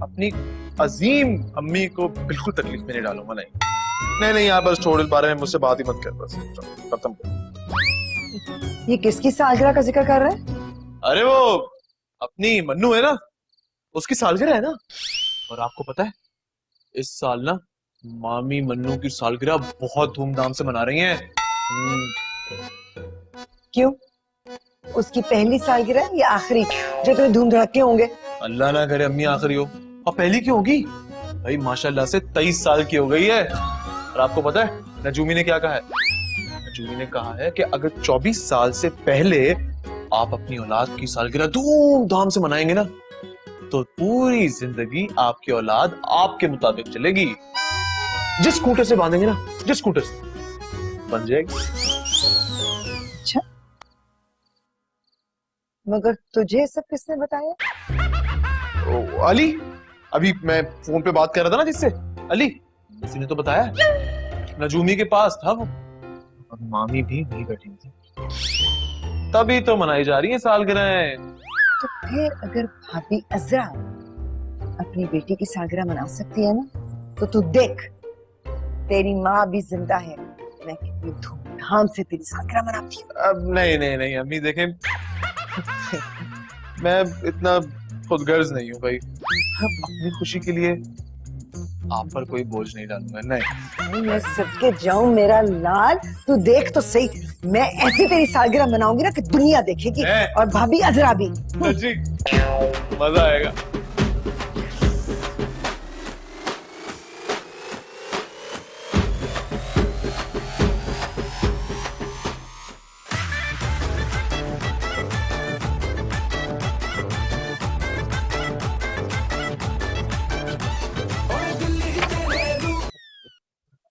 अपनी अजीम अम्मी को बिल्कुल तकलीफ में नहीं डालूंगा। नहीं नहीं यार, बस छोड़, इस बारे में मुझसे बात ही मत कर, बस खत्म कर। ये किसकी सालगिरह का जिक्र कर रहा है? अरे वो अपनी मन्नू है ना, उसकी सालगिरह है ना। और आपको पता है इस साल ना मामी मन्नू की सालगिरह बहुत धूमधाम से मना रही हैं। क्यों? उसकी पहली सालगिरह या आखिरी जो तुम्हें धूम धड़ाके होंगे? अल्लाह ना करे अम्मी आखिरी हो। और पहली क्यों होगी भाई? माशाल्लाह से 23 साल की हो गई है। और आपको पता है नजूमी ने क्या कहा है? नजूमी ने कहा है कि अगर 24 साल से पहले आप अपनी औलाद की सालगिरह धूमधाम से मनाएंगे ना, तो पूरी जिंदगी आपकी औलाद आपके मुताबिक चलेगी। जिस स्कूटर से बांधेंगे ना, जिस स्कूटर से बन जाएगी। अच्छा, मगर तुझे सब किसने बताया? ओ, अली, अभी मैं फोन पे बात कर रहा था ना जिससे, अली, किसी ने तो बताया। नजूमी के पास था वो, और मामी भी वही बैठी थी, तभी तो मनाई जा रही है सालगिरह। तो फिर अगर भाभी अजरा अपनी बेटी की सालगिरह मना सकती है ना, तो तू देख, तेरी माँ भी जिंदा है, मैं कितनी धूमधाम से तेरी सालगिरह मनाती हूँ। अब नहीं नहीं नहीं अम्मी देखें, मैं इतना खुदगर्ज नहीं हूँ भाई। अपनी खुशी के लिए आप पर कोई बोझ नहीं डालूंगा। नहीं मैं सबके जाऊं मेरा लाल, तू देख तो सही, मैं ऐसे तेरी सालगिरह मनाऊंगी ना कि दुनिया देखेगी, और भाभी अजरा भी। जी मजा आएगा।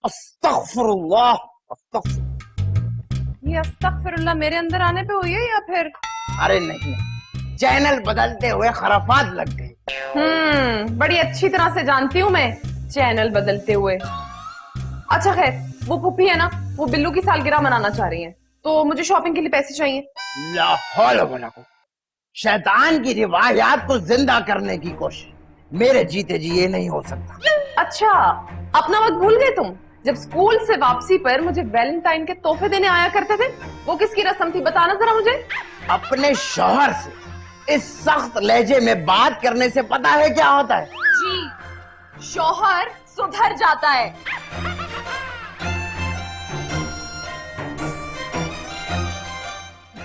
अस्तगफुरुल्लाह, ये अस्तगफिरुल्लाह मेरे अंदर आने पे हुई है या फिर? अरे नहीं, चैनल बदलते हुए खराफात लग गई। बड़ी अच्छी तरह से जानती हूँ मैं चैनल बदलते हुए। अच्छा खैर, वो पुप्पी है ना, वो बिल्लू की सालगिरह मनाना चाह रही है, तो मुझे शॉपिंग के लिए पैसे चाहिए। ला हौल वला कुव्वत। शैतान की रिवायात को जिंदा करने की कोशिश, मेरे जीते जी ये नहीं हो सकता। अच्छा, अपना वक्त भूल गए तुम? जब स्कूल से वापसी पर मुझे वैलेंटाइन के तोहफे देने आया करते थे, वो किसकी रस्म थी बताना जरा मुझे। अपने शौहर से इस सख्त लहजे में बात करने से पता है क्या होता है? जी, शौहर सुधर जाता है।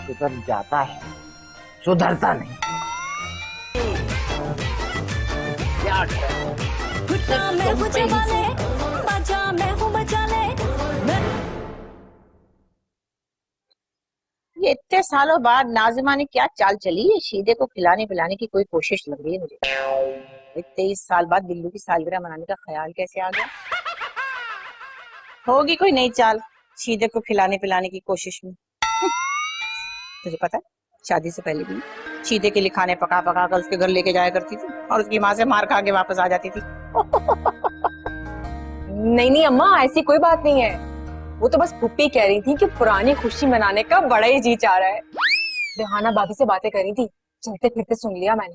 सुधर जाता है, सुधरता नहीं। क्या ये इतने सालों बाद नाजिमा ने क्या चाल चली है? शीदे को खिलाने पिलाने की कोई कोशिश लग रही है मुझे। 23 साल बाद बिल्लू की सालगिरह मनाने का ख्याल कैसे आ गया? होगी कोई नई चाल शीदे को खिलाने पिलाने की कोशिश में। तुझे पता है शादी से पहले भी शीदे के लिए खाने पका पका कर उसके घर लेके जाया करती थी और उसकी माँ से मार खा के वापस आ जाती थी। नहीं नहीं अम्मा, ऐसी कोई बात नहीं है। वो तो बस पुप्पी कह रही थी कि पुरानी खुशी मनाने का बड़ा ही जी चाह रहा है। रेहाना भाभी से बातें करी थी, चलते फिरते सुन लिया मैंने।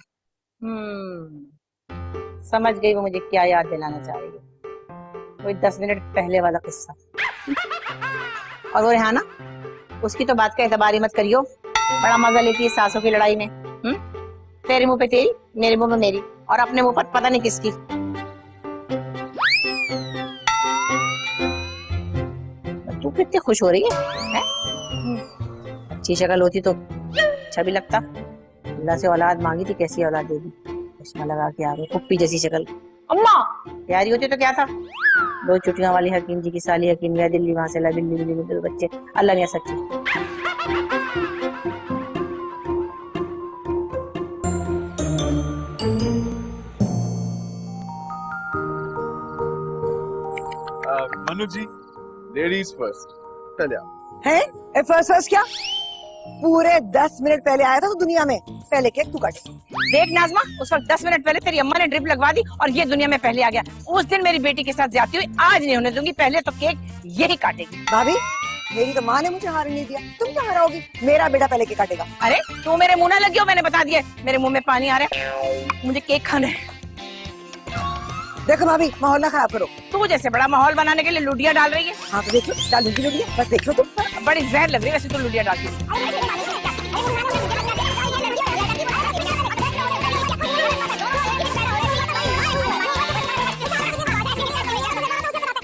समझ गई वो मुझे क्या याद दिलाना चाह रही है। वही 10 मिनट पहले वाला किस्सा। और वो रेहाना, उसकी तो बात का एतबार ही मत करियो। बड़ा मजा लेती है सासों की लड़ाई में। तेरे मुंह पे तेरी, मेरे मुंह में मेरी, और अपने मुंह पर पता नहीं किसकी। तू कितनी खुश हो रही है? अच्छी शक्ल होती तो अच्छा भी लगता। अल्लाह से औलाद मांगी थी, कैसी औलाद देगी? चश्मा लगा के आ गई, पुप्पी जैसी शक्ल। अम्मा प्यारी होती तो क्या था? 2 चुटियां वाली हकीम जी की साली हकीम गया दिल्ली, वहां से ला बिल्ली बच्चे। अल्लाह ने सच्ची। मनु जी, लेडीज फर्स्ट। चले आप। है फर्स्ट क्या? पूरे 10 मिनट पहले आया था तो दुनिया में पहले केक तू काटे। देख नाज़मा, उस वक्त 10 मिनट पहले तेरी अम्मा ने ड्रिप लगवा दी और ये दुनिया में पहले आ गया। उस दिन मेरी बेटी के साथ ज्यादती हुई, आज नहीं होने दूंगी। पहले तो केक यही काटेगी। भाभी, मेरी तो माँ ने मुझे हारने नहीं दिया, तुम क्या हराओगी? मेरा बेटा पहले केक काटेगा। अरे तू मेरे मुंह ना लगी हो, मैंने बता दिया। मेरे मुंह में पानी आ रहा है, मुझे केक खाना है। देखो भाभी, माहौल ना खराब करो। तू जैसे बड़ा माहौल बनाने के लिए लुडिया डाल रही है। हाँ तो देखो, डाल दूंगी लुडिया, बस देखो तुम। बड़ी जहर लग रही है वैसे तो लुडिया डालती है।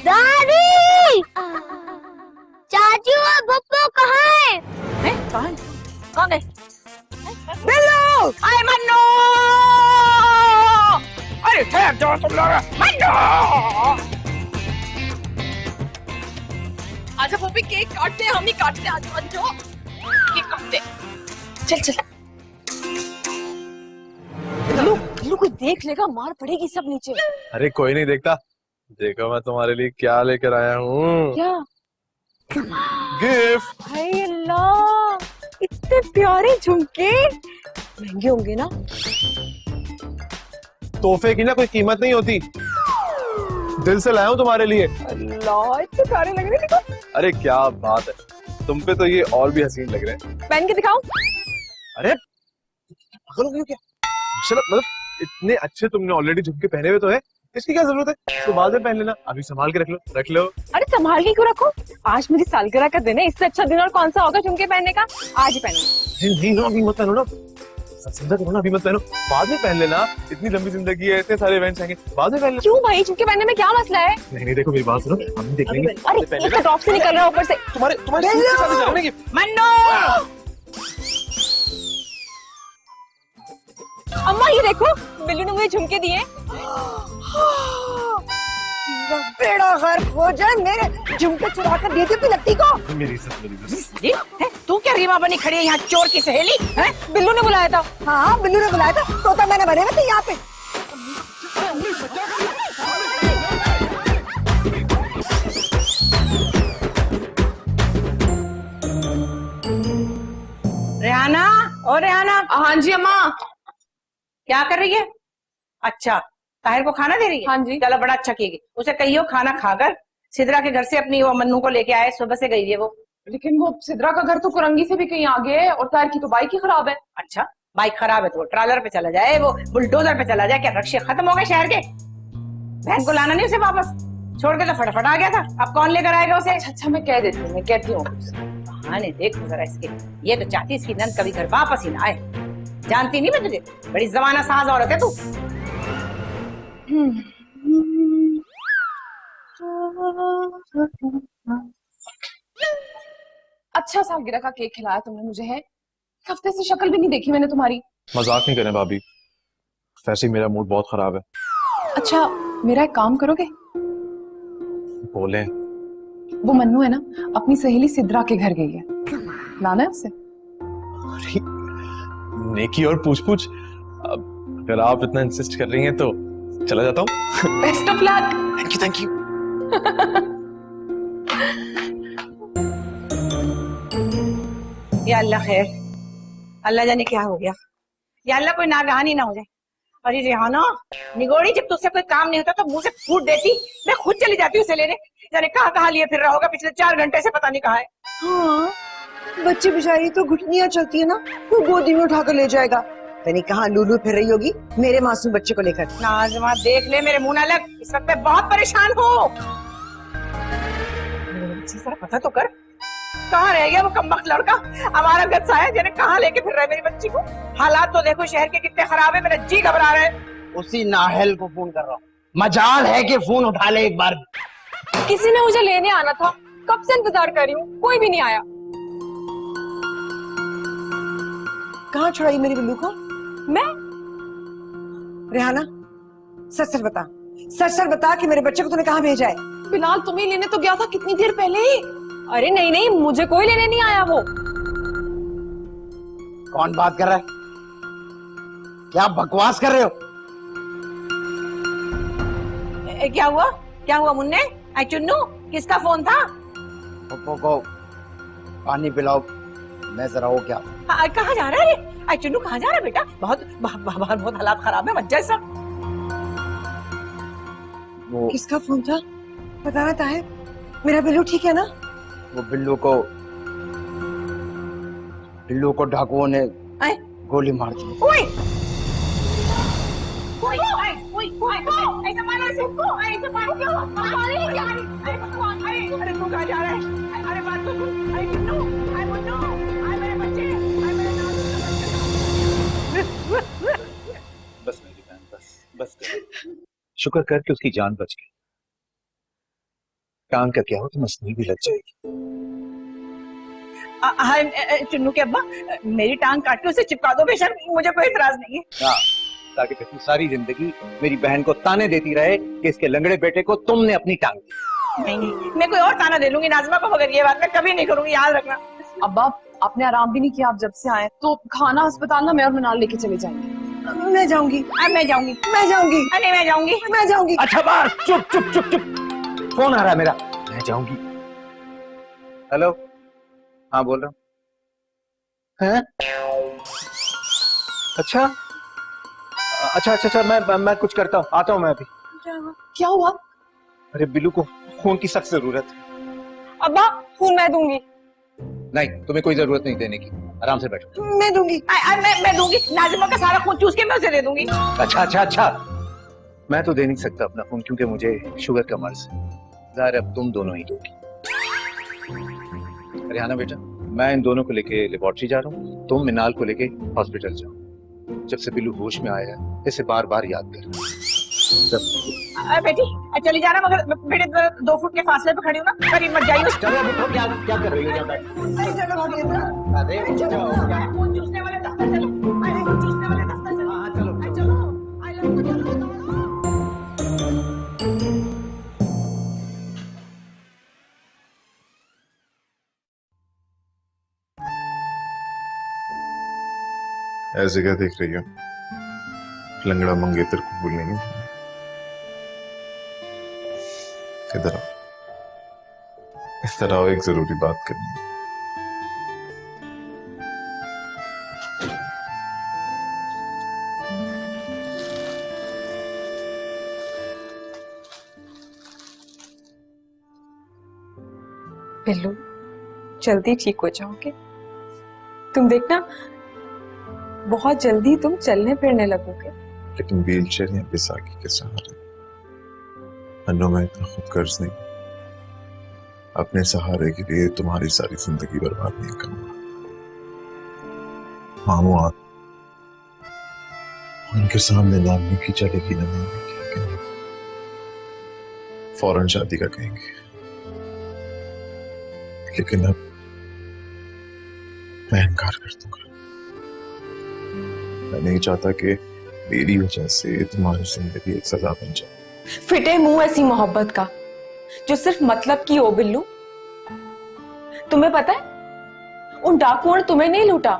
दादी, चाचू और पप्पू कहाँ है? कौन है? बिल्लू! आए मन्नू! अरे ठहर जाओ तुम लोग। मन्नू! आजा पुप्पी, केक काटते हैं, हम ही काटते हैं। आज जो केक काटते। चल चल। बिल्लू कोई देख लेगा, मार पड़ेगी सब नीचे। अरे कोई नहीं देखता। देखो मैं तुम्हारे लिए क्या लेकर आया हूँ। क्या? गिफ्ट। हाय अल्लाह, इतने प्यारे झुमके। महंगे होंगे ना? तोहफे की ना कोई कीमत नहीं होती। दिल से लाया हूँ तुम्हारे लिए। अल्लाह, इतने प्यारे लग रहे हैं। अरे क्या बात है, तुम पे तो ये और भी हसीन लग रहे हैं। पहन के दिखाओ। अरे पागल हो गई हो क्या? मतलब इतने अच्छे तुमने ऑलरेडी झुमके पहने हुए तो है, इसकी क्या जरूरत है? तो बाद में पहन लेना, अभी संभाल के रख लो। अरे संभाल के क्यों रखो? आज मेरी सालगिरह का दिन है, इससे अच्छा दिन और कौन सा होगा झुमके पहनने का? आज ही पहनो। नहीं ना, अभी मत पहनो ना, समझा करो ना, अभी मत पहनो, बाद में पहन लेना। इतनी लंबी जिंदगी है, इतने सारे इवेंट्स आएंगे, बाद में पहन लेना। क्यों भाई, झुमके पहनने में क्या मसला है? नहीं देखो मेरी बात सुनो, हम देख लेंगे। अरे ये तो टॉप से निकल रहा है ऊपर से। तुम्हारे सूट के साथ जाने की। मन्नू! अम्मा ये देखो, बिल्लू ने मुझे झुमके दिए। बेड़ा गर्क हो जाए, मेरे झुमके चुरा कर दे दी अपनी लत्ती को। मेरी इज्जत। तू क्या रीमा बनी खड़ी है यहाँ, चोर की सहेली है? बिल्लू ने बुलाया था। हाँ, बिल्लू ने बुलाया था, तोता मैंने बने हुए थे यहाँ पे। रेहाना, और रेहाना, हाँ जी अम्मा। क्या कर रही है? अच्छा, ताहिर को खाना दे रही है? हाँ जी। चलो बड़ा अच्छा किएगी। उसे कहियो खाना खाकर सिद्रा के घर से अपनी वो मन्नू को लेके आए, सुबह से गई है वो। लेकिन वो सिद्रा का घर तो कुरंगी से भी कहीं आगे है और तार की तो बाइक ही खराब है। अच्छा, बाइक खराब है तो वो ट्रॉलर पे चला जाए, वो बुलडोजर पे चला जाए। क्या रक्शे खत्म हो गए शहर के? बहन को लाना नहीं उसे वापस, छोड़ के तो फटाफट आ गया था। अब कौन लेकर आएगा उसे? अच्छा मैं कह देती हूँ, मैं कहती हूँ। बहाने देखो जरा इसके, ये तो चाहती इसकी नंद कभी घर वापस ही ना आए। जानती नहीं मैं तुझे, बड़ी जमाना साज औरत है तू। अच्छा सालगिरह का केक खिलाया तुमने मुझे, है? एक हफ्ते से शक्ल भी नहीं देखी मैंने तुम्हारी। मजाक नहीं करें भाभी, वैसे ही मेरा मूड बहुत खराब है। अच्छा मेरा एक काम करोगे? बोले। वो मन्नू है ना, अपनी सहेली सिद्रा के घर गई है, लाना है उसे। अरे नेकी और पूछ पूछ, अगर आप इतना इंसिस्ट कर रही हैं तो चला जाता हूँ। Best of luck. Thank you thank you. या अल्लाह खैर, अल्लाह जाने क्या हो गया। या अल्लाह कोई नागहानी ना हो जाए। अरे रेहाना निगोड़ी, जब तुझसे कोई काम नहीं होता तो मुंह से फूट देती, मैं खुद चली जाती उसे लेने। जाने कहाँ कहाँ लिए फिर रहा होगा पिछले 4 घंटे से, पता नहीं कहाँ है। हाँ, बच्चे बेचारी तो घुटनियां चलती है ना, वो गोदी में उठाकर ले जाएगा। नहीं कहाँ लूलू फिर रही होगी मेरे मासूम बच्चे को लेकर। नाज़मा देख ले मेरे मुंह ना लग, इस वक्त मैं बहुत परेशान हूँ। जरा पता तो कर, कहाँ रह गया वो कमबख्त लड़का, हमारा गद्दा है, जाने कहाँ लेके फिर रहा है मेरी बच्ची को। हालात तो देखो शहर के कितने खराब है, मेरा जी घबरा रहा है। उसी नाहल को फोन कर रहा हूँ, मजाल है कि फोन उठा ले एक बार। किसी ने मुझे लेने आना था, कब से इंतजार कर रही हूँ, कोई भी नहीं आया। कहाँ छुड़ाई मेरी बिल्लू को? मैं? रेहाना सच सच बता, सच सच बता कि मेरे बच्चे को तूने कहाँ भेजा है? बिलाल तुम्हें लेने तो गया था कितनी देर पहले ही। अरे नहीं नहीं, मुझे कोई लेने नहीं आया। वो कौन बात कर रहा है? क्या बकवास कर रहे हो? क्या हुआ मुन्ने? आई चुन्नू, किसका फोन था? को पानी पिलाओ, मैं जरा हो क्या। कहाँ जा रहा है? आई चुन्नू कहाँ जा रहा है बेटा? बहुत हालात खराब है, मत जा सब। वो किसका फोन था बताना ताहिर, मेरा बिल्लू ठीक है ना? वो बिल्लू को डाकुओं ने गोली मार दी। ऐसा मारो इसे, ऐसे मारो क्यों? अरे तू कहाँ जा रहा है? अरे बात तो सुन। अरे चुन्नू, अरे मुन्नू, अरे मेरे बच्चे, अरे मेरे बस मेरी बहन, बस कर। शुक्र कर कि उसकी जान बच गई। टांग का क्या हो तो मसनी भी लग जाएगी। चुन्नू के अब्बा, मेरी टांग काट के उसे चिपका दो बेशक, मुझे कोई इतराज नहीं है। हाँ, ताकि पिछली सारी जिंदगी मेरी बहन को ताने देती रहे कि इसके लंगड़े बेटे को तुमने अपनी टांग दी। नहीं, मैं कोई और ताना दे लूंगी नाज़मा को, मगर ये बात मैं कभी नहीं करूंगी, याद रखना। अब्बा आपने आराम भी नहीं किया आप जब से आए, तो खाना अस्पताल ना मैं और मनाल लेके चले जाएंगे। मैं जाऊंगी, मैं जाऊंगी, मैं जाऊंगी, अरे मैं जाऊंगी, मैं जाऊंगी। अच्छा बस चुप चुप चुप चुप, फोन आ रहा है मेरा, मैं जाऊंगी। हेलो, हाँ बोल रहा हूँ। हैं? अच्छा अच्छा अच्छा अच्छा, मैं कुछ करता हूँ, आता हूँ मैं अभी। क्या हुआ? अरे बिल्लू को खून की सख्त जरूरत है। अब्बा खून मैं दूंगी। नहीं, तुम्हें कोई जरूरत नहीं देने की, आराम से बैठो। मैं दूंगी, मैं दूंगी, नाज़िमा का सारा खून चूस के मैं उसे दे दूंगी। अच्छा अच्छा अच्छा, मैं तो दे नहीं सकता अपना खून क्योंकि मुझे शुगर का मर्ज है। ज़ाहिर अब तुम दोनों ही दोगी। रेहाना बेटा, मैं इन दोनों को लेके लेबोरेटरी जा रहा हूँ, तुम मिनाल को लेके हॉस्पिटल जाओ। जब से बिल्लू होश में आया है इसे बार बार याद कर। बेटी चली जाना, मगर बेटे 2 फुट के फासले पे खड़ी हूँ ना, करीब मत जाइए। चलो बेटा, क्या कर रही हो? अरे खून चूसने वाले दफ्तर चलो, अरे खून चूसने वाले दफ्तर चलो। हाँ चलो चलो, आई लव यू, चलो। ऐसे क्या देख रही हो? लंगड़ा मंगेतर को भूल नहीं। इधर आओ, इधर आओ, एक जरूरी बात करनी है। बिल्लू जल्दी ठीक हो जाओगे, तुम देखना बहुत जल्दी तुम चलने फिरने लगोगे। लेकिन व्हील चेयर या बैसाखी के सहारे। अन्नो मैं इतना खुद कर्ज नहीं, अपने सहारे के लिए तुम्हारी सारी जिंदगी बर्बाद नहीं करूंगा। मामू आप उनके सामने नाम की चलेगी ना, मैं क्या कहेंगे, फौरन शादी का कहेंगे। लेकिन अब मैं इनकार कर दूंगा। मैं नहीं चाहता कि मेरी वजह से तुम्हारी जिंदगी एक सजा बन जाए। फिटे मुंह ऐसी मोहब्बत का जो सिर्फ मतलब की हो बिल्लू। तुम्हें पता है उन डाकुओं ने तुम्हें नहीं लूटा,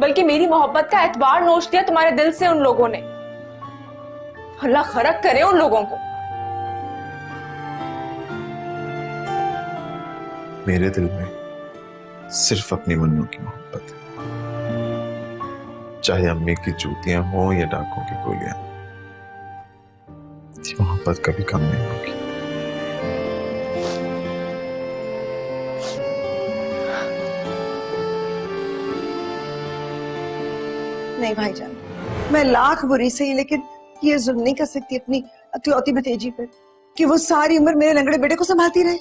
बल्कि मेरी मोहब्बत का एतबार नोच दिया तुम्हारे दिल से उन लोगों ने। अल्लाह खरक करे उन लोगों को। मेरे दिल में सिर्फ अपनी मन्नू की मोहब्बत है, चाहे अम्मी की जूतियां हो या डाकों की गोलियां। ये मोहब्बत कभी कम नहीं होगी। नहीं भाईजान, मैं लाख बुरी सही, लेकिन ये जुल्म नहीं कर सकती अपनी अकलौती भतीजी पर कि वो सारी उम्र मेरे लंगड़े बेटे को संभालती रहे।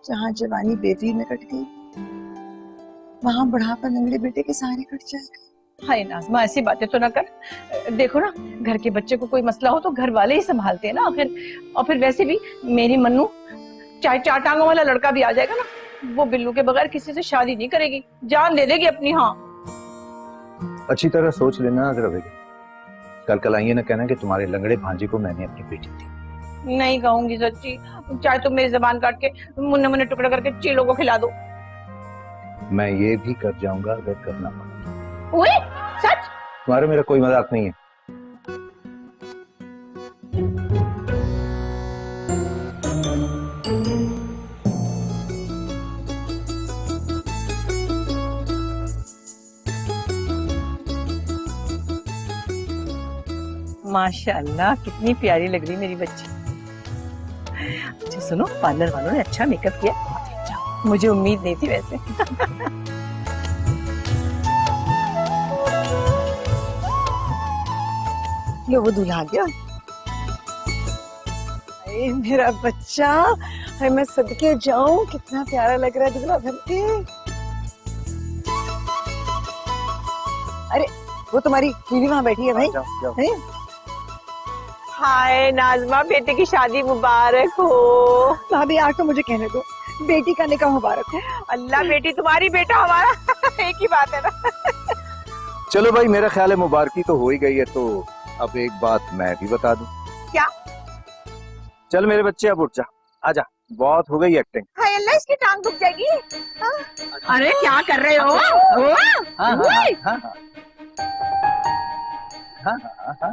जहां जवानी बेटी में कट गई, वहां बुढ़ापा लंगड़े बेटे के सहारे कट जाएगा। हाय नाज़मा, ऐसी बातें तो ना कर। देखो ना, घर के बच्चे को कोई मसला हो तो घर वाले ही संभालते हैं ना। और फिर वैसे भी मेरी मन्नू चाहे 4 टांगों वाला लड़का भी आ जाएगा ना, वो बिल्लू के बगैर किसी से शादी नहीं करेगी, जान दे देगी अपनी। हाँ, अच्छी तरह सोच लेना अगर कल कल आइए ना कहना कि तुम्हारे लंगड़े भांजे को मैंने अपनी बेटी दी। नहीं कहूंगी सच्ची, चाहे तुम मेरी जबान काट के मुन्ने मुन्ने टुकड़े करके चीलों को खिला दो। मैं ये भी कर जाऊंगा अगर करना पड़ा। ओए, सच? तुम्हारा मेरा कोई मजाक नहीं है। माशाल्लाह, कितनी प्यारी लग रही मेरी बच्ची। अच्छा सुनो, पार्लर वालों ने अच्छा मेकअप किया, बहुत ही अच्छा। मुझे उम्मीद नहीं थी वैसे। लो वो दूल्हा आ गया। अरे मेरा बच्चा, अरे मैं सदके जाऊं, कितना प्यारा लग रहा है दूल्हा घर के। अरे वो तुम्हारी बीवी वहां बैठी है भाई। हैं? हाय नाज़मा, बेटे की शादी मुबारक हो। भाभी आग तो मुझे कहने दो, बेटी का निकाह मुबारक हो। अल्लाह बेटी तुम्हारी, बेटा हमारा, एक ही बात है ना। चलो भाई, मेरा ख्याल है मुबारकी तो हो ही गई है, तो अब एक बात मैं भी बता दूं। क्या? चल मेरे बच्चे, अब उठ जा, आजा, बहुत हो गई एक्टिंग। हाय अल्लाह, इसकी टांग दुख जाएगी। हाँ? अरे क्या कर रहे हो?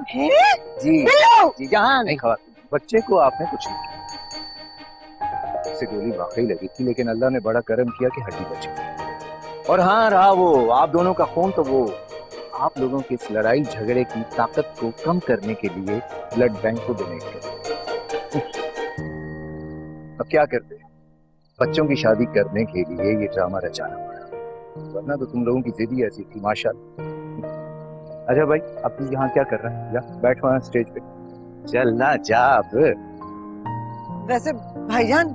जी जी, जहाँ नहीं खवा, बच्चे को आपने कुछ नहीं किया। इसे गोली वाकई लगी थी, लेकिन अल्लाह ने बड़ा करम किया कि हड्डी बच गई। और हाँ, रहा वो आप दोनों का खून, तो वो आप लोगों की इस लड़ाई झगड़े की ताकत को कम करने के लिए ब्लड बैंक को डोनेट कर। अब क्या करते, बच्चों की शादी करने के लिए ये ड्रामा रचाना पड़ा, वरना तो तुम लोगों की जिद ही ऐसी थी माशाल्लाह। अच्छा भाई, अब तू यहाँ क्या कर रहा है? जा बैठ वहाँ स्टेज पे, चल ना जा अब। वैसे भाईजान,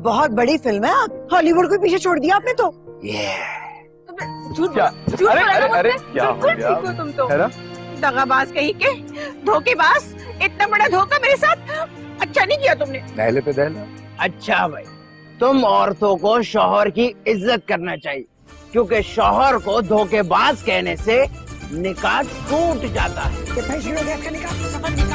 बहुत बड़ी फिल्म है, हॉलीवुड को पीछे छोड़ दिया आपने तो। क्या? अरे क्या हो गया? तुम तो दगाबाज कहीं के, धोखेबाज। इतना बड़ा धोखा मेरे साथ अच्छा नहीं किया तुमने। दहले पे दहला। अच्छा भाई, तुम औरतों को शौहर की इज्जत करना चाहिए, क्योंकि शौहर को धोखेबाज कहने से निकाह टूट जाता है। कितना शुरू हो गया आपका निकाह?